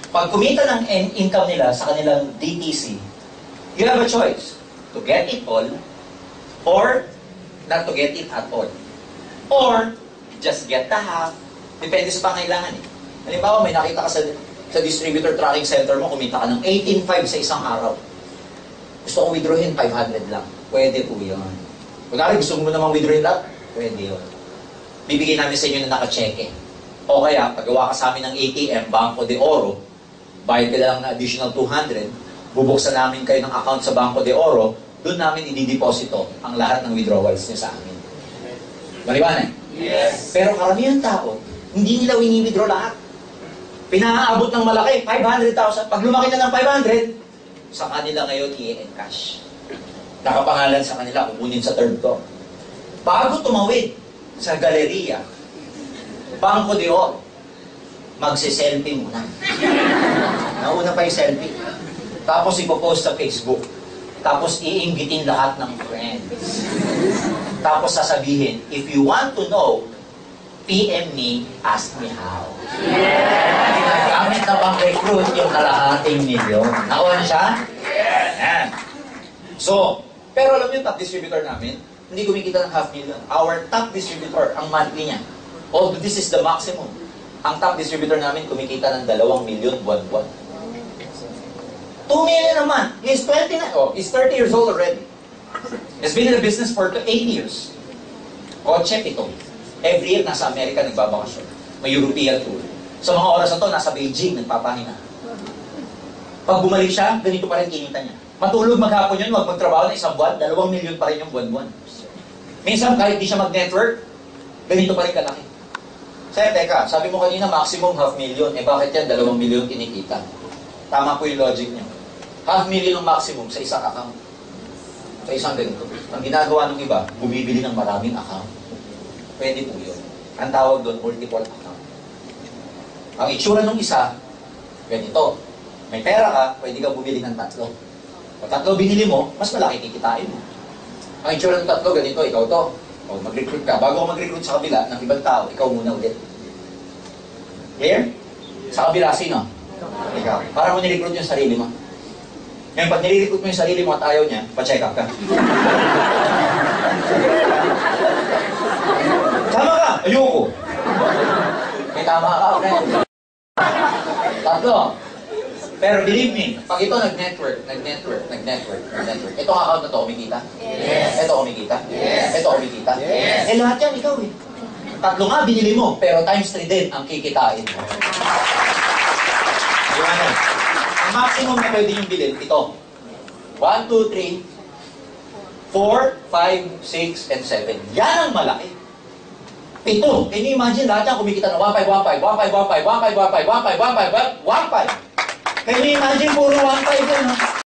Speaker 2: Pag kumita ng income nila sa kanilang DTC, you have a choice to get it all or not to get it at all. Or just get the half. Depende sa pangailangan eh. Halimbawa, may nakita ka sa distributor tracking center mo, kumita ka ng 18.5 sa isang araw. Gusto kong withdrawin, 500 lang. Pwede po yun. Kunwari, gusto mo namang withdrawin lahat? Pwede yun. Bibigyan namin sa inyo na naka-cheque. O kaya, paggawa ka sa amin ng ATM, Banco de Oro, bayad ka lang na additional 200, bubuksan namin kayo ng account sa Banco de Oro, doon namin idideposito ang lahat ng withdrawals niyo sa amin. Maliwanag?
Speaker 3: Yes.
Speaker 2: Pero karamihan tao, hindi nila wini-withdraw lahat. Pinaaabot ng malaki, 500,000. Pag lumaki na ng 500, sa kanila ngayon i-encash. Nakapangalan sa kanila, kukunin sa third floor. Bago tumawid sa galeriya, Banco de Oro, magsiselfie muna. Nauna pa yung selfie. Tapos ipopost sa Facebook. Tapos iinggitin lahat ng friends. Tapos sasabihin, if you want to know, PM me, ask me how. Ginagamit na bang recruit yung kalahating milyon? Nakuha na siya?
Speaker 1: Yan. So, pero alam niyo yung top distributor namin,
Speaker 2: Hindi kumikita ng 500,000. Our top distributor, ang monthly niya, although this is the maximum, ang top distributor namin kumikita ng 2 milyon buwan-buwan. 2 million naman. He's 30 years old already.
Speaker 1: has been in the business for 8 years.
Speaker 2: Kotse, ito. Every year, nasa Amerika nagbabakasyon. May European tour. Sa mga oras na to, nasa Beijing, nagpapahinga. Pag bumalik siya, ganito pa rin kinita niya. Matulog maghapon yun, wag magtrabaho na isang buwan, 2 milyon pa rin yung buwan-buwan. Minsan, kahit di siya mag-network, ganito pa rin kalaki. Sir, teka, sabi mo kanina, maximum 500,000. Eh, bakit yan 2 milyon kinikita? Tama po yung logic niyo. 500,000 ang maximum sa isang account. Sa isang ganito. Ang ginagawa ng iba, bumibili ng maraming account. Pwede po yun. Ang tawag doon, multiple account. Ang itsura ng isa, ganito. May pera ka, pwede ka bumili ng 3. O 3 binili mo, mas malaki kikitain mo. Ang itsura ng 3, ganito, ikaw to. O mag-recruit ka. Bago ka mag-recruit sa kabila ng ibang tao, ikaw muna ulit. Clear? Sa kabila, sino? Ikaw. Para mo nirecruit yung sarili mo. Ngayon, pag nire-recruit mo yung sarili mo at ayaw niya, pa-check up ka. Tama ka! Ayoko! May tama ka, okay? 3. Pero believe me, pag ito nag-network, itong account na to, kumikita? Yes. Ito kumikita? Yes. Ito kumikita? Yes. Eh lahat yan, ikaw eh. 3 nga, binili mo, pero times 3 din ang kikitain mo.
Speaker 1: Ano?
Speaker 2: Ang maximum na pwede yung bilhin, ito. 1, 2, 3, 4, 5, 6, and 7. Yan ang malaki. 7. Can you imagine lahat yan kumikita ng 1, 5, 1, 5, 1, 5, 1, 5, 1, 5, 1, 5, 1, 5, 1, 5, 1, 5. Can you imagine puro 1, 5 yan?